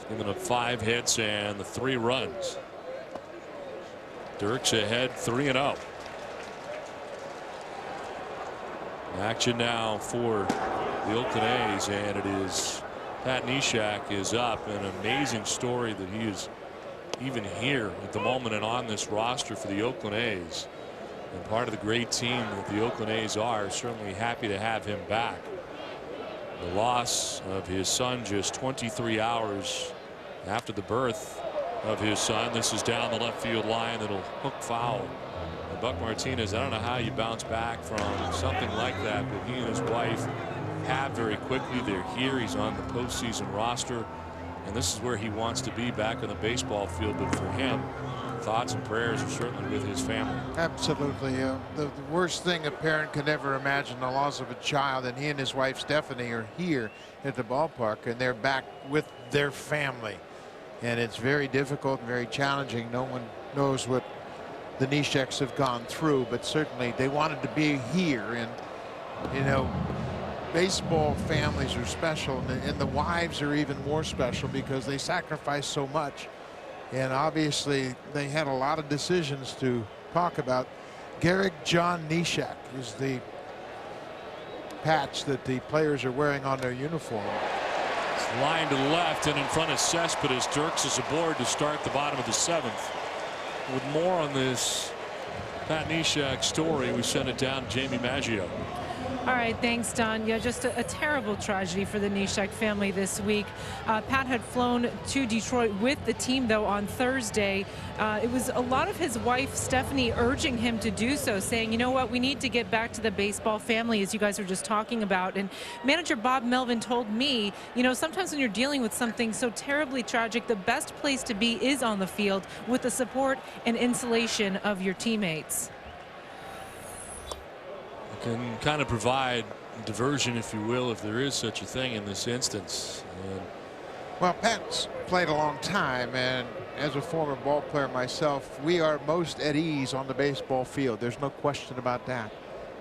Given up 5 hits and the 3 runs. Dirks ahead 3-0. Action now for the Oakland A's, and it is Pat Neshek is up. An amazing story that he is even here at the moment and on this roster for the Oakland A's, and part of the great team that the Oakland A's are. Certainly happy to have him back. The loss of his son just 23 hours after the birth of his son. This is down the left field line. It'll hook foul. And Buck Martinez, I don't know how you bounce back from something like that, but he and his wife have very quickly. They're here. He's on the postseason roster, and this is where he wants to be, back on the baseball field. But for him, thoughts and prayers are certainly with his family. Absolutely. The worst thing a parent could ever imagine, the loss of a child, and he and his wife Stephanie are here at the ballpark, and they're back with their family. And it's very difficult and very challenging. No one knows what the Nesheks have gone through, but certainly they wanted to be here. And, you know, baseball families are special, and the wives are even more special because they sacrifice so much. And obviously they had a lot of decisions to talk about. Garrick John Neshek is the patch that the players are wearing on their uniform. Line to left and in front of Cespedes. Dirks is aboard to start the bottom of the 7th. With more on this Pat Neshek story, we send it down to Jamie Maggio. All right, thanks, Don. Yeah, just a terrible tragedy for the Neshek family this week. Pat had flown to Detroit with the team, though, on Thursday. It was a lot of his wife, Stephanie, urging him to do so, saying, you know what, we need to get back to the baseball family, as you guys were just talking about. And manager Bob Melvin told me, you know, sometimes when you're dealing with something so terribly tragic, the best place to be is on the field with the support and insulation of your teammates. Can kind of provide diversion, if you will, if there is such a thing in this instance. And well, Pat's played a long time, and as a former ball player myself, we are most at ease on the baseball field. There's no question about that.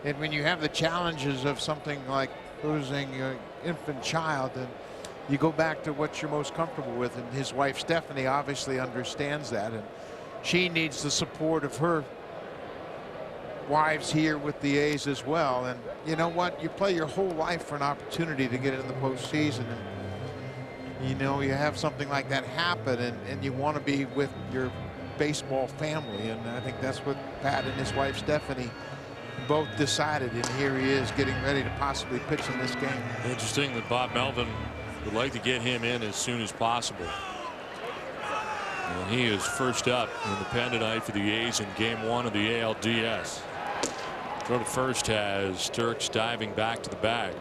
And when you have the challenges of something like losing your infant child, and you go back to what you're most comfortable with, and his wife Stephanie obviously understands that, and she needs the support of her wives here with the A's as well. And you know what, you play your whole life for an opportunity to get into the postseason, and you know you have something like that happen, and you want to be with your baseball family, and I think that's what Pat and his wife Stephanie both decided, and here he is getting ready to possibly pitch in this game. Interesting that Bob Melvin would like to get him in as soon as possible. And he is first up in the pen tonight for the A's in game 1 of the ALDS. Throw to first has Dirks diving back to the bag.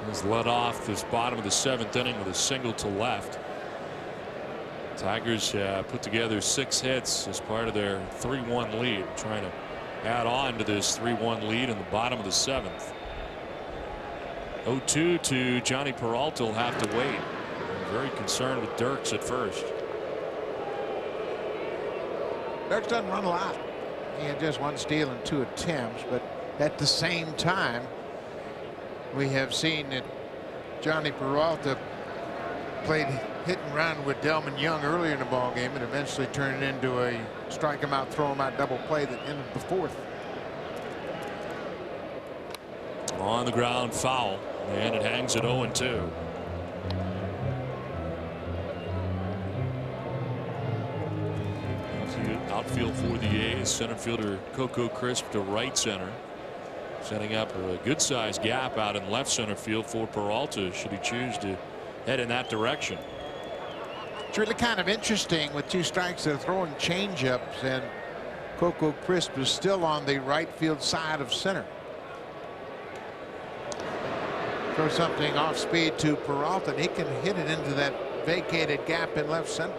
He's led off this bottom of the 7th inning with a single to left. Tigers put together 6 hits as part of their 3-1 lead, trying to add on to this 3-1 lead in the bottom of the 7th. 0-2 to Johnny Peralta will have to wait. I'm very concerned with Dirks at first. Dirks doesn't run a lot. He had just 1 steal and 2 attempts, but at the same time, we have seen that Johnny Peralta played hit and run with Delman Young earlier in the ball game and eventually turned it into a strike him out, throw him out double play that ended the 4th. On the ground, foul, and it hangs at 0-2. Outfield for the A's, center fielder Coco Crisp to right center, setting up a good sized gap out in left center field for Peralta should he choose to head in that direction. It's really kind of interesting with 2 strikes. They're throwing changeups, and Coco Crisp is still on the right field side of center. Throw something off speed to Peralta, and he can hit it into that vacated gap in left center.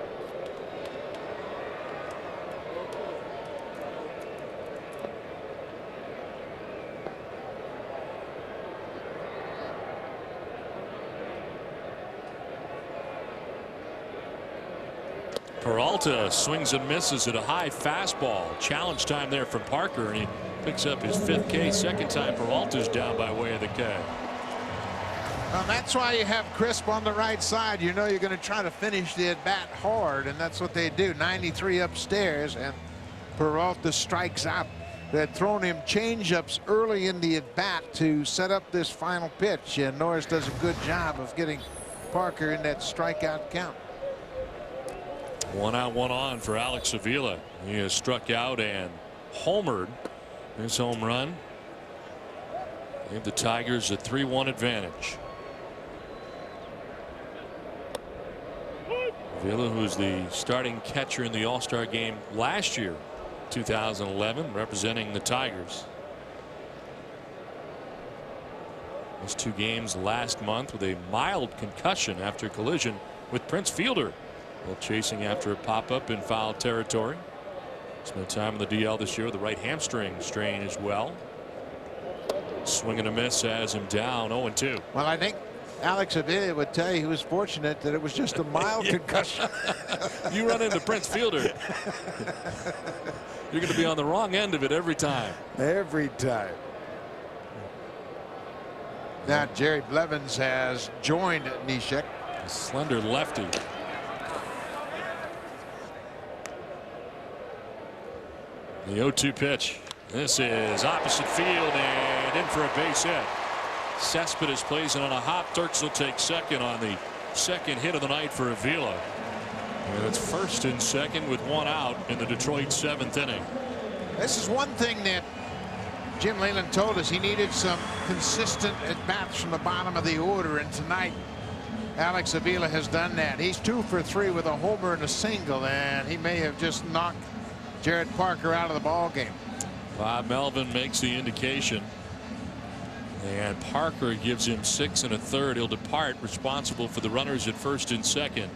Peralta swings and misses at a high fastball. Challenge time there from Parker, and he picks up his 5th K. Second time Peralta's down by way of the K. Well, that's why you have Crisp on the right side. You know you're going to try to finish the at bat hard, and that's what they do. 93 upstairs, and Peralta strikes out. They had thrown him changeups early in the at bat to set up this final pitch, and Norris does a good job of getting Parker in that strikeout count. 1 out, 1 on for Alex Avila. He has struck out and homered his home run. Gave the Tigers a 3-1 advantage. Avila, who's the starting catcher in the All-Star game last year, 2011, representing the Tigers. Missed 2 games last month with a mild concussion after a collision with Prince Fielder while chasing after a pop-up in foul territory. Spent time in the DL this year with the right hamstring strain as well. Swing and a miss has him down 0-2. Well, I think Alex Avila would tell you he was fortunate that it was just a mild concussion. You run into Prince Fielder, you're going to be on the wrong end of it every time. Every time. Now Jerry Blevins has joined Neshek. A slender lefty. The 0-2 pitch. This is opposite field and in for a base hit. Cespedes plays it on a hop. Dirks will take second on the 2nd hit of the night for Avila. And it's 1st and 2nd with 1 out in the Detroit 7th inning. This is one thing that Jim Leyland told us. He needed some consistent at-bats from the bottom of the order, and tonight Alex Avila has done that. He's 2 for 3 with a homer and a single, and he may have just knocked Jared Parker out of the ball game. Bob Melvin makes the indication, and Parker gives him 6 1/3. He'll depart responsible for the runners at 1st and 2nd,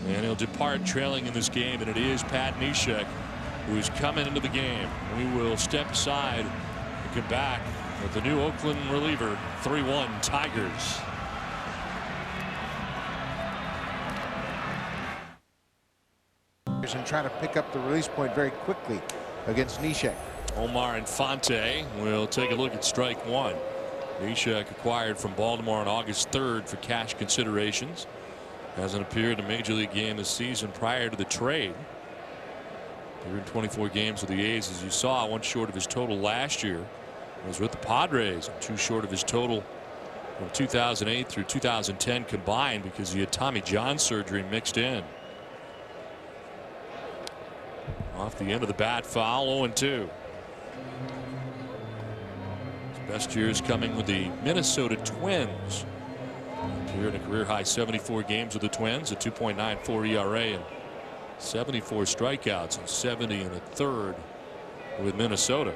and he'll depart trailing in this game, and it is Pat Neshek who's coming into the game. We will step aside and come back with the new Oakland reliever. 3-1 Tigers. And try to pick up the release point very quickly against Neshek. Omar Infante will take a look at strike 1. Neshek acquired from Baltimore on August 3rd for cash considerations. Hasn't appeared in a major league game this season prior to the trade. Appeared in 24 games with the A's, as you saw, 1 short of his total last year. He was with the Padres, 2 short of his total from 2008 through 2010 combined because he had Tommy John surgery mixed in. Off the end of the bat, foul. 0-2. His best years coming with the Minnesota Twins. Appeared in a career high 74 games with the Twins, a 2.94 ERA and 74 strikeouts and 70 1/3 with Minnesota.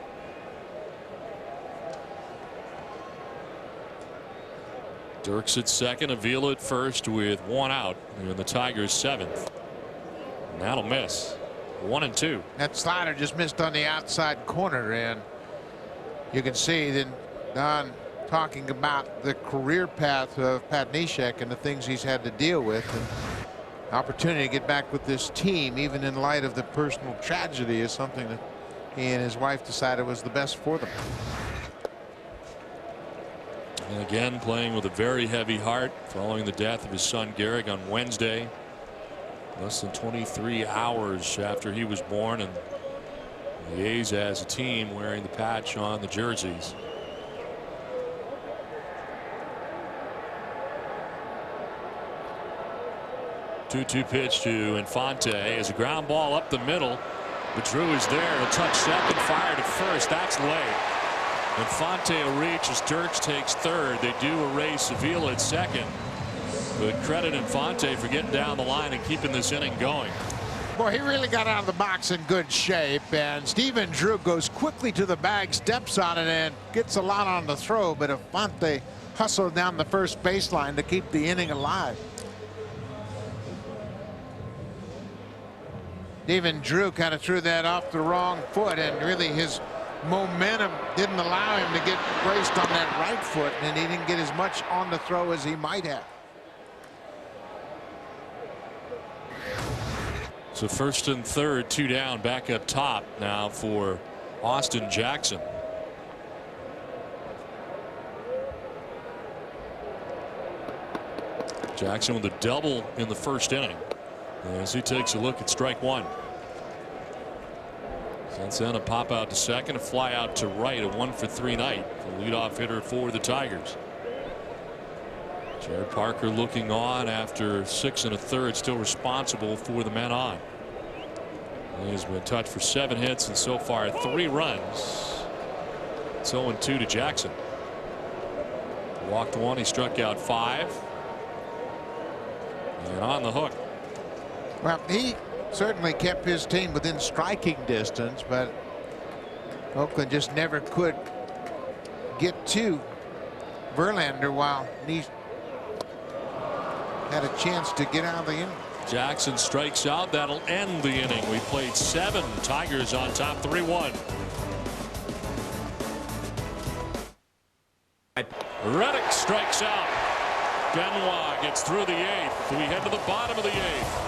Dirks at second, Avila at first with one out, and the Tigers seventh. And that'll miss. 1-2. That slider just missed on the outside corner, and you can see then Don talking about the career path of Pat Neshek and the things he's had to deal with, and opportunity to get back with this team, even in light of the personal tragedy, is something that he and his wife decided was the best for them. And again, playing with a very heavy heart following the death of his son Garrick on Wednesday, less than 23 hours after he was born, and the A's as a team wearing the patch on the jerseys. Two pitch to Infante as a ground ball up the middle, but Drew is there. A touch second, fire to first. That's late. Infante will reach as Dirks takes third. They do erase Avila at second, but credit Infante for getting down the line and keeping this inning going. Boy, he really got out of the box in good shape, and Stephen Drew goes quickly to the bag, steps on it, and gets a lot on the throw, but Infante hustled down the first baseline to keep the inning alive. Stephen Drew kind of threw that off the wrong foot, and really his momentum didn't allow him to get braced on that right foot, and he didn't get as much on the throw as he might have. So first and third, two down, back up top now for Austin Jackson. Jackson with a double in the first inning as he takes a look at strike one. Since then, a pop out to second, a fly out to right, a 1-for-3 night for leadoff hitter for the Tigers. Jared Parker looking on after 6 1/3, still responsible for the men on. He's been touched for 7 hits and so far 3 runs. It's 0-2 to Jackson. Walked 1, he struck out 5. And on the hook. Well, he certainly kept his team within striking distance, but Oakland just never could get to Verlander while he had a chance to get out of the inning. Jackson strikes out. That'll end the inning. We played 7. Tigers on top 3-1. Reddick strikes out. Benoit gets through the 8th. We head to the bottom of the 8th.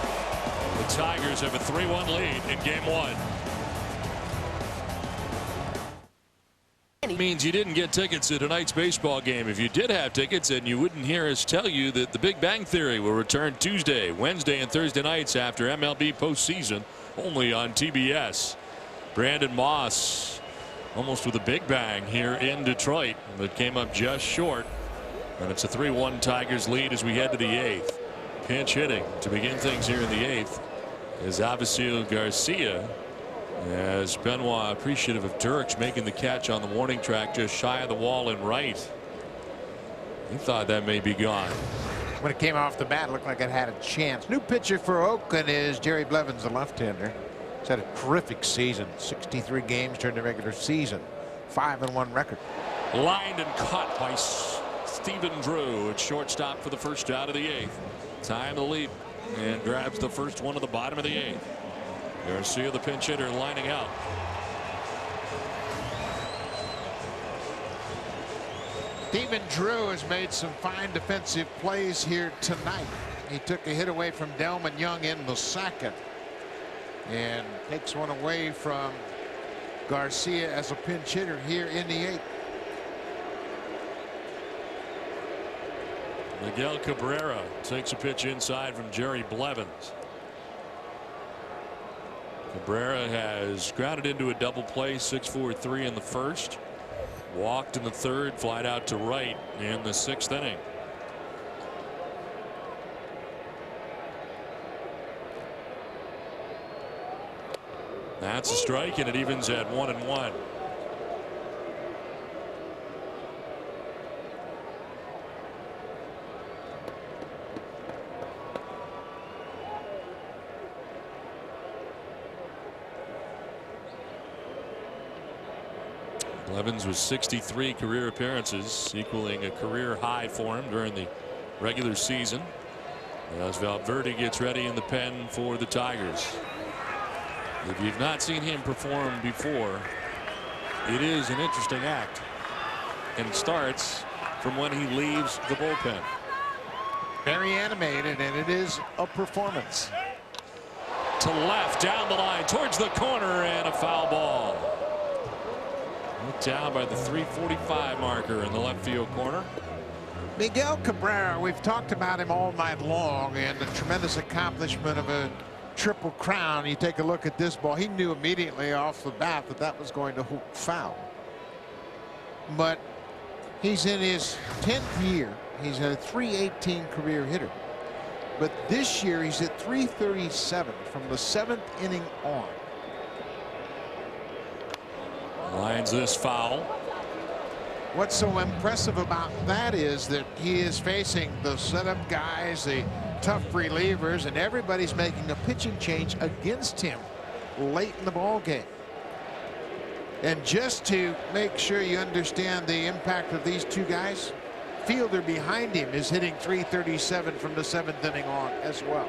The Tigers have a 3-1 lead in game 1. It means you didn't get tickets to tonight's baseball game. If you did have tickets, and you wouldn't hear us tell you that the Big Bang Theory will return Tuesday, Wednesday, and Thursday nights after MLB postseason, only on TBS. Brandon Moss almost with a big bang here in Detroit, but came up just short. And it's a 3-1 Tigers lead as we head to the 8th. Pinch hitting to begin things here in the 8th is Avisail Garcia, as Benoit appreciative of Dirks making the catch on the warning track just shy of the wall and right. He thought that may be gone. When it came off the bat, it looked like it had a chance. New pitcher for Oakland is Jerry Blevins, the left-hander. He's had a terrific season. 63 games during the regular season. 5-1 record. Lined and caught by Stephen Drew at shortstop for the first out of the 8th. Time to leap and grabs the first one at the bottom of the 8th. Garcia, the pinch hitter, lining out. Stephen Drew has made some fine defensive plays here tonight. He took a hit away from Delman Young in the 2nd and takes one away from Garcia as a pinch hitter here in the 8th. Miguel Cabrera takes a pitch inside from Jerry Blevins. Cabrera has grounded into a double play, 6-4-3 in the first. Walked in the 3rd, flied out to right in the 6th inning. That's a strike, and it evens at 1-1. Blevins with 63 career appearances, equaling a career high for him during the regular season. As Valverde gets ready in the pen for the Tigers. If you've not seen him perform before, it is an interesting act, and it starts from when he leaves the bullpen. Very animated, and it is a performance. To left, down the line, towards the corner, and a foul ball. Down by the 3:45 marker in the left field corner. Miguel Cabrera, we've talked about him all night long, and the tremendous accomplishment of a triple crown. You take a look at this ball. He knew immediately off the bat that that was going to foul. But he's in his 10th year. He's a .318 career hitter. But this year he's at .337 from the 7th inning on. Lines this foul. What's so impressive about that is that he is facing the setup guys, the tough relievers, and everybody's making a pitching change against him late in the ball game. And just to make sure you understand the impact of these two guys, fielder behind him is hitting .337 from the 7th inning on as well.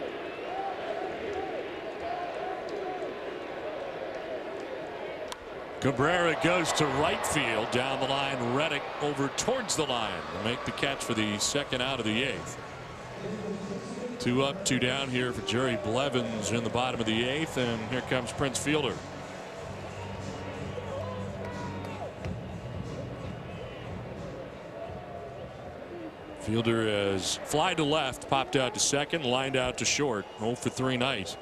Cabrera goes to right field, down the line. Reddick over towards the line to make the catch for the second out of the 8th. 2 up, 2 down here for Jerry Blevins in the bottom of the 8th, and here comes Prince Fielder. Fielder has fly to left, popped out to second, lined out to short. 0 for 3 night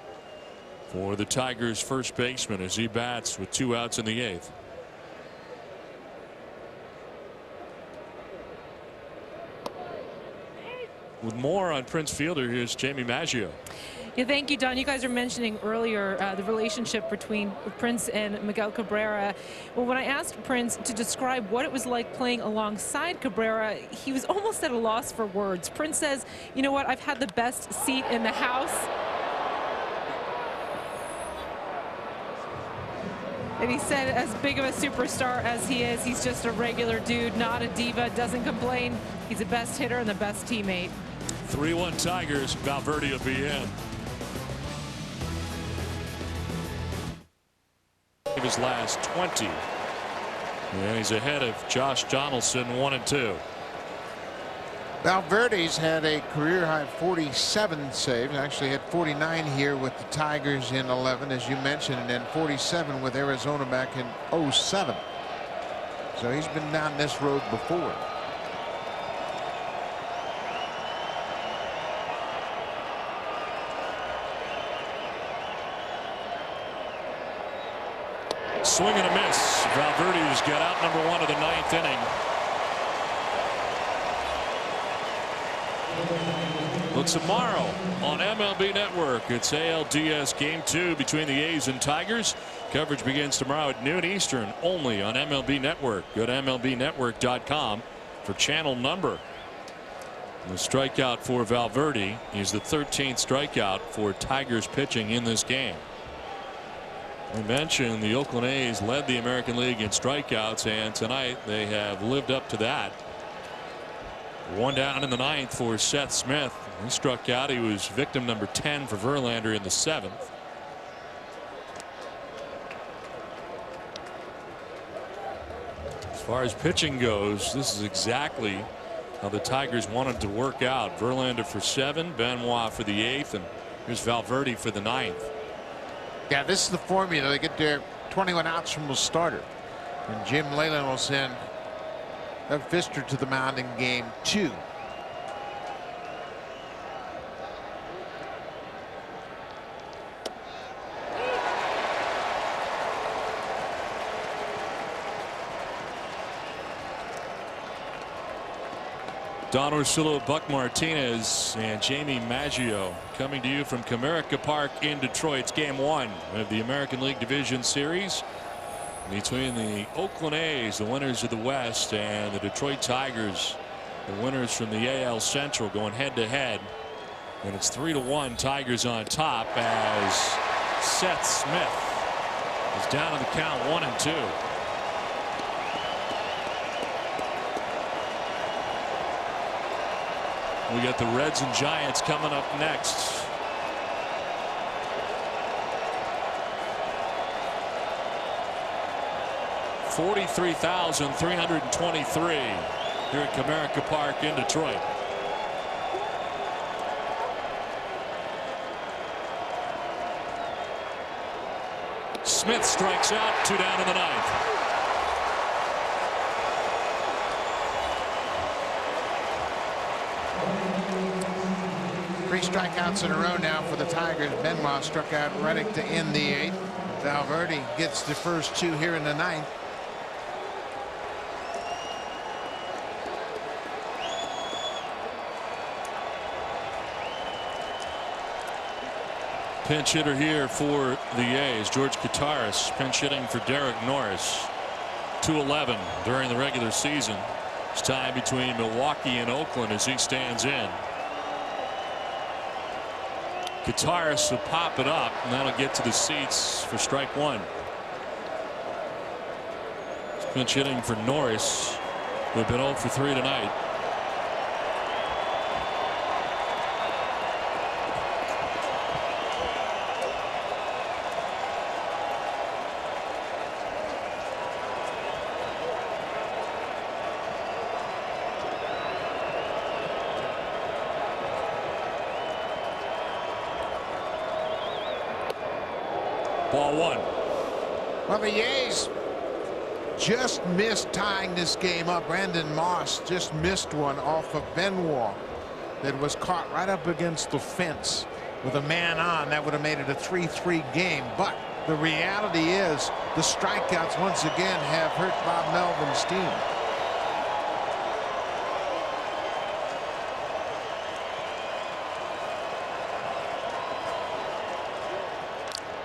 for the Tigers first baseman as he bats with 2 outs in the 8th. With more on Prince Fielder, here's Jamie Maggio. Yeah, thank you, Don. You guys were mentioning earlier the relationship between Prince and Miguel Cabrera. Well, when I asked Prince to describe what it was like playing alongside Cabrera, he was almost at a loss for words. Prince says, you know what, I've had the best seat in the house. And he said, as big of a superstar as he is, he's just a regular dude, not a diva, doesn't complain. He's the best hitter and the best teammate. 3-1 Tigers. Valverde will be in. His last 20. And he's ahead of Josh Donaldson, 1-2. Valverde's had a career high 47 saves. Actually had 49 here with the Tigers in 11, as you mentioned, and then 47 with Arizona back in 07. So he's been down this road before. Swing and a miss. Valverde's got out number 1 of the 9th inning. But tomorrow on MLB Network, it's ALDS Game 2 between the A's and Tigers. Coverage begins tomorrow at noon Eastern, only on MLB Network. Go to MLBnetwork.com for channel number. The strikeout for Valverde is the 13th strikeout for Tigers pitching in this game. We mentioned the Oakland A's led the American League in strikeouts, and tonight they have lived up to that. 1 down in the 9th for Seth Smith. He struck out. He was victim number 10 for Verlander in the 7th. As far as pitching goes, this is exactly how the Tigers wanted to work out. Verlander for 7, Benoit for the 8th, and here's Valverde for the 9th. Yeah, this is the formula. They get their 21 outs from the starter. And Jim Leyland will send Doug Fister to the mound in game 2. Don Orsillo, Buck Martinez, and Jamie Maggio coming to you from Comerica Park in Detroit. It's game 1 of the American League Division Series between the Oakland A's, the winners of the West, and the Detroit Tigers, the winners from the AL Central, going head to head. And it's 3-1 Tigers on top as Seth Smith is down to the count 1-2. We got the Reds and Giants coming up next. $43,323 here at Comerica Park in Detroit. Smith strikes out, 2 down in the ninth. Three strikeouts in a row now for the Tigers. Benoit struck out Reddick to end the 8th. Valverde gets the first 2 here in the 9th. Pinch hitter here for the A's, George Kataris, pinch hitting for Derek Norris. 2-11 during the regular season. It's time between Milwaukee and Oakland as he stands in. Kataris will pop it up, and that'll get to the seats for strike 1. It's pinch hitting for Norris, who have been 0 for 3 tonight. Ball 1. Well, the A's just missed tying this game up. Brandon Moss just missed one off of Benoit that was caught right up against the fence with a man on. That would have made it a 3-3 game. But the reality is the strikeouts once again have hurt Bob Melvin's team.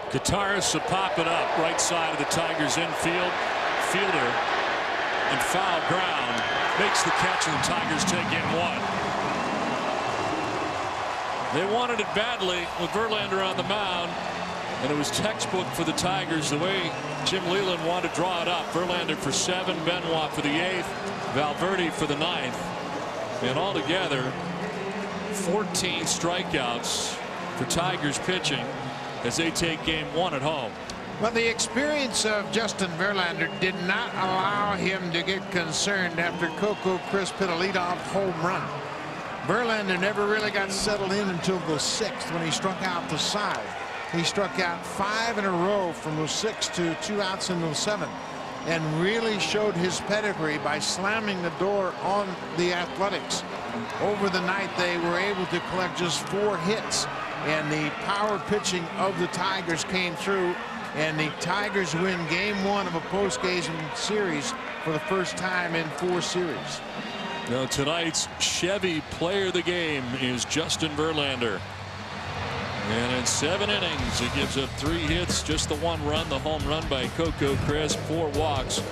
Kataris will pop it up right side of the Tigers infield. Fielder in foul ground makes the catch, and the Tigers take in 1. They wanted it badly with Verlander on the mound, and it was textbook for the Tigers the way Jim Leyland wanted to draw it up. Verlander for 7, Benoit for the 8th, Valverde for the 9th, and altogether 14 strikeouts for Tigers pitching as they take game 1 at home. Well, the experience of Justin Verlander did not allow him to get concerned after Coco Crisp hit a leadoff home run. Verlander never really got settled in until the 6th when he struck out the side. He struck out 5 in a row from the 6th to 2 outs in the 7th, and really showed his pedigree by slamming the door on the Athletics. Over the night, they were able to collect just 4 hits. And the power pitching of the Tigers came through, and the Tigers win game 1 of a postgame series for the first time in 4 series. Now tonight's Chevy player of the game is Justin Verlander. And in 7 innings, he gives up 3 hits, just the 1 run, the home run by Coco Crisp, 4 walks.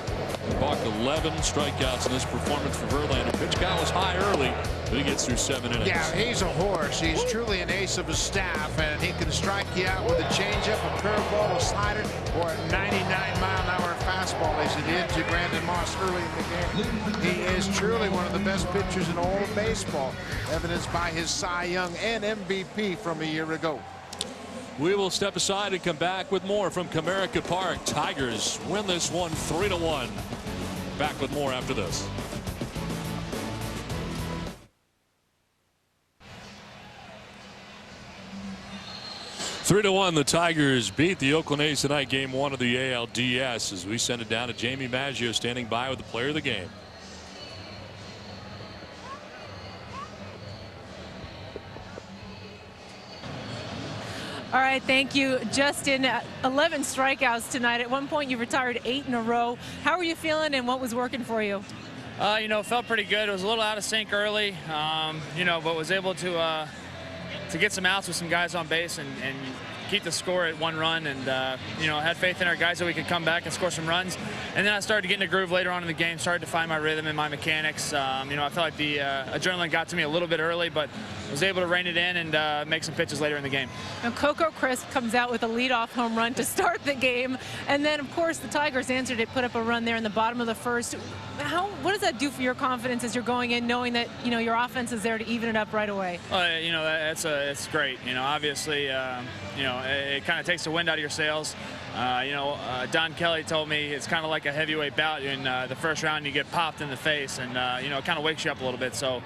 He walked 11 strikeouts in this performance for Verlander. Pitch count was high early, but he gets through 7 innings. Yeah, he's a horse. He's truly an ace of his staff, and he can strike you out with a changeup, a curveball, a slider, or a 99-mile-an-hour fastball, as he did to Brandon Moss early in the game. He is truly one of the best pitchers in all of baseball, evidenced by his Cy Young and MVP from a year ago. We will step aside and come back with more from Comerica Park. Tigers win this one 3-1. Back with more after this. Three to 1, the Tigers beat the Oakland A's tonight, game 1 of the ALDS, as we send it down to Jamie Maggio standing by with the player of the game. All right, thank you, Justin. 11 strikeouts tonight. At one point, you retired 8 in a row. How are you feeling, and what was working for you? Felt pretty good. It was a little out of sync early, but was able to get some outs with some guys on base and keep the score at 1 run, and had faith in our guys that we could come back and score some runs. And then I started to get in a groove later on in the game, started to find my rhythm and my mechanics. I felt like the adrenaline got to me a little bit early, but was able to rein it in and make some pitches later in the game. Now, Coco Crisp comes out with a leadoff home run to start the game, and then of course the Tigers answered it, put up a run there in the bottom of the first. What does that do for your confidence as you're going in, knowing that your offense is there to even it up right away? It's great. Obviously, it kind of takes the wind out of your sails. Don Kelly told me it's kind of like a heavyweight bout. In the first round, you get popped in the face, and it kind of wakes you up a little bit. So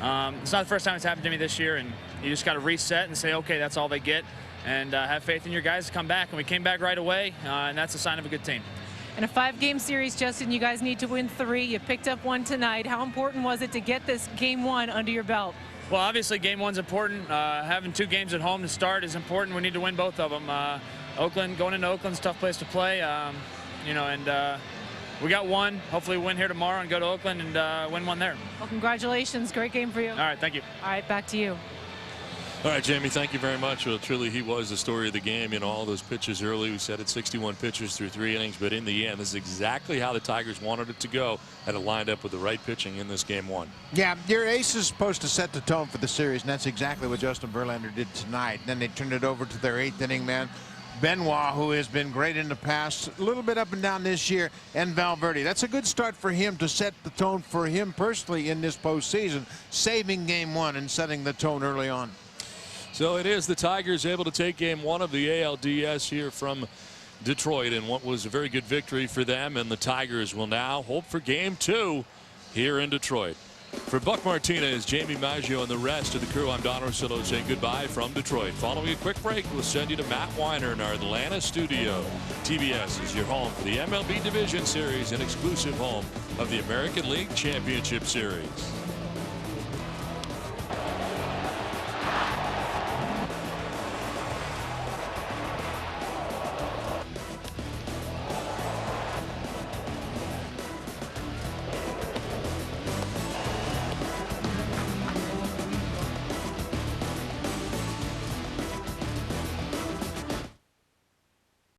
it's not the first time it's happened to me this year, and you just got to reset and say, okay, that's all they get, and have faith in your guys to come back. And we came back right away, and that's a sign of a good team. In a 5-game series, Justin, you guys need to win 3. You picked up 1 tonight. How important was it to get this game 1 under your belt? Well, obviously, game 1's important. Having 2 games at home to start is important. We need to win both of them. Going into Oakland's a tough place to play, we got 1. Hopefully we win here tomorrow and go to Oakland and win 1 there. Well, congratulations. Great game for you. All right, thank you. All right, back to you. All right, Jamie, thank you very much. Well, truly, he was the story of the game. All those pitches early. We said it's 61 pitches through 3 innings, but in the end, this is exactly how the Tigers wanted it to go. Had it lined up with the right pitching in this game 1. Yeah, your ace is supposed to set the tone for the series, and that's exactly what Justin Verlander did tonight. Then they turned it over to their 8th inning man, Benoit, who has been great in the past, a little bit up and down this year, and Valverde. That's a good start for him to set the tone for him personally in this postseason, saving game 1 and setting the tone early on. So it is the Tigers able to take game 1 of the ALDS here from Detroit, and what was a very good victory for them, and the Tigers will now hope for game 2 here in Detroit. For Buck Martinez, Jamie Maggio, and the rest of the crew, I'm Don Orsillo saying goodbye from Detroit. Following a quick break, we'll send you to Matt Weiner in our Atlanta studio. TBS is your home for the MLB Division Series and exclusive home of the American League Championship Series.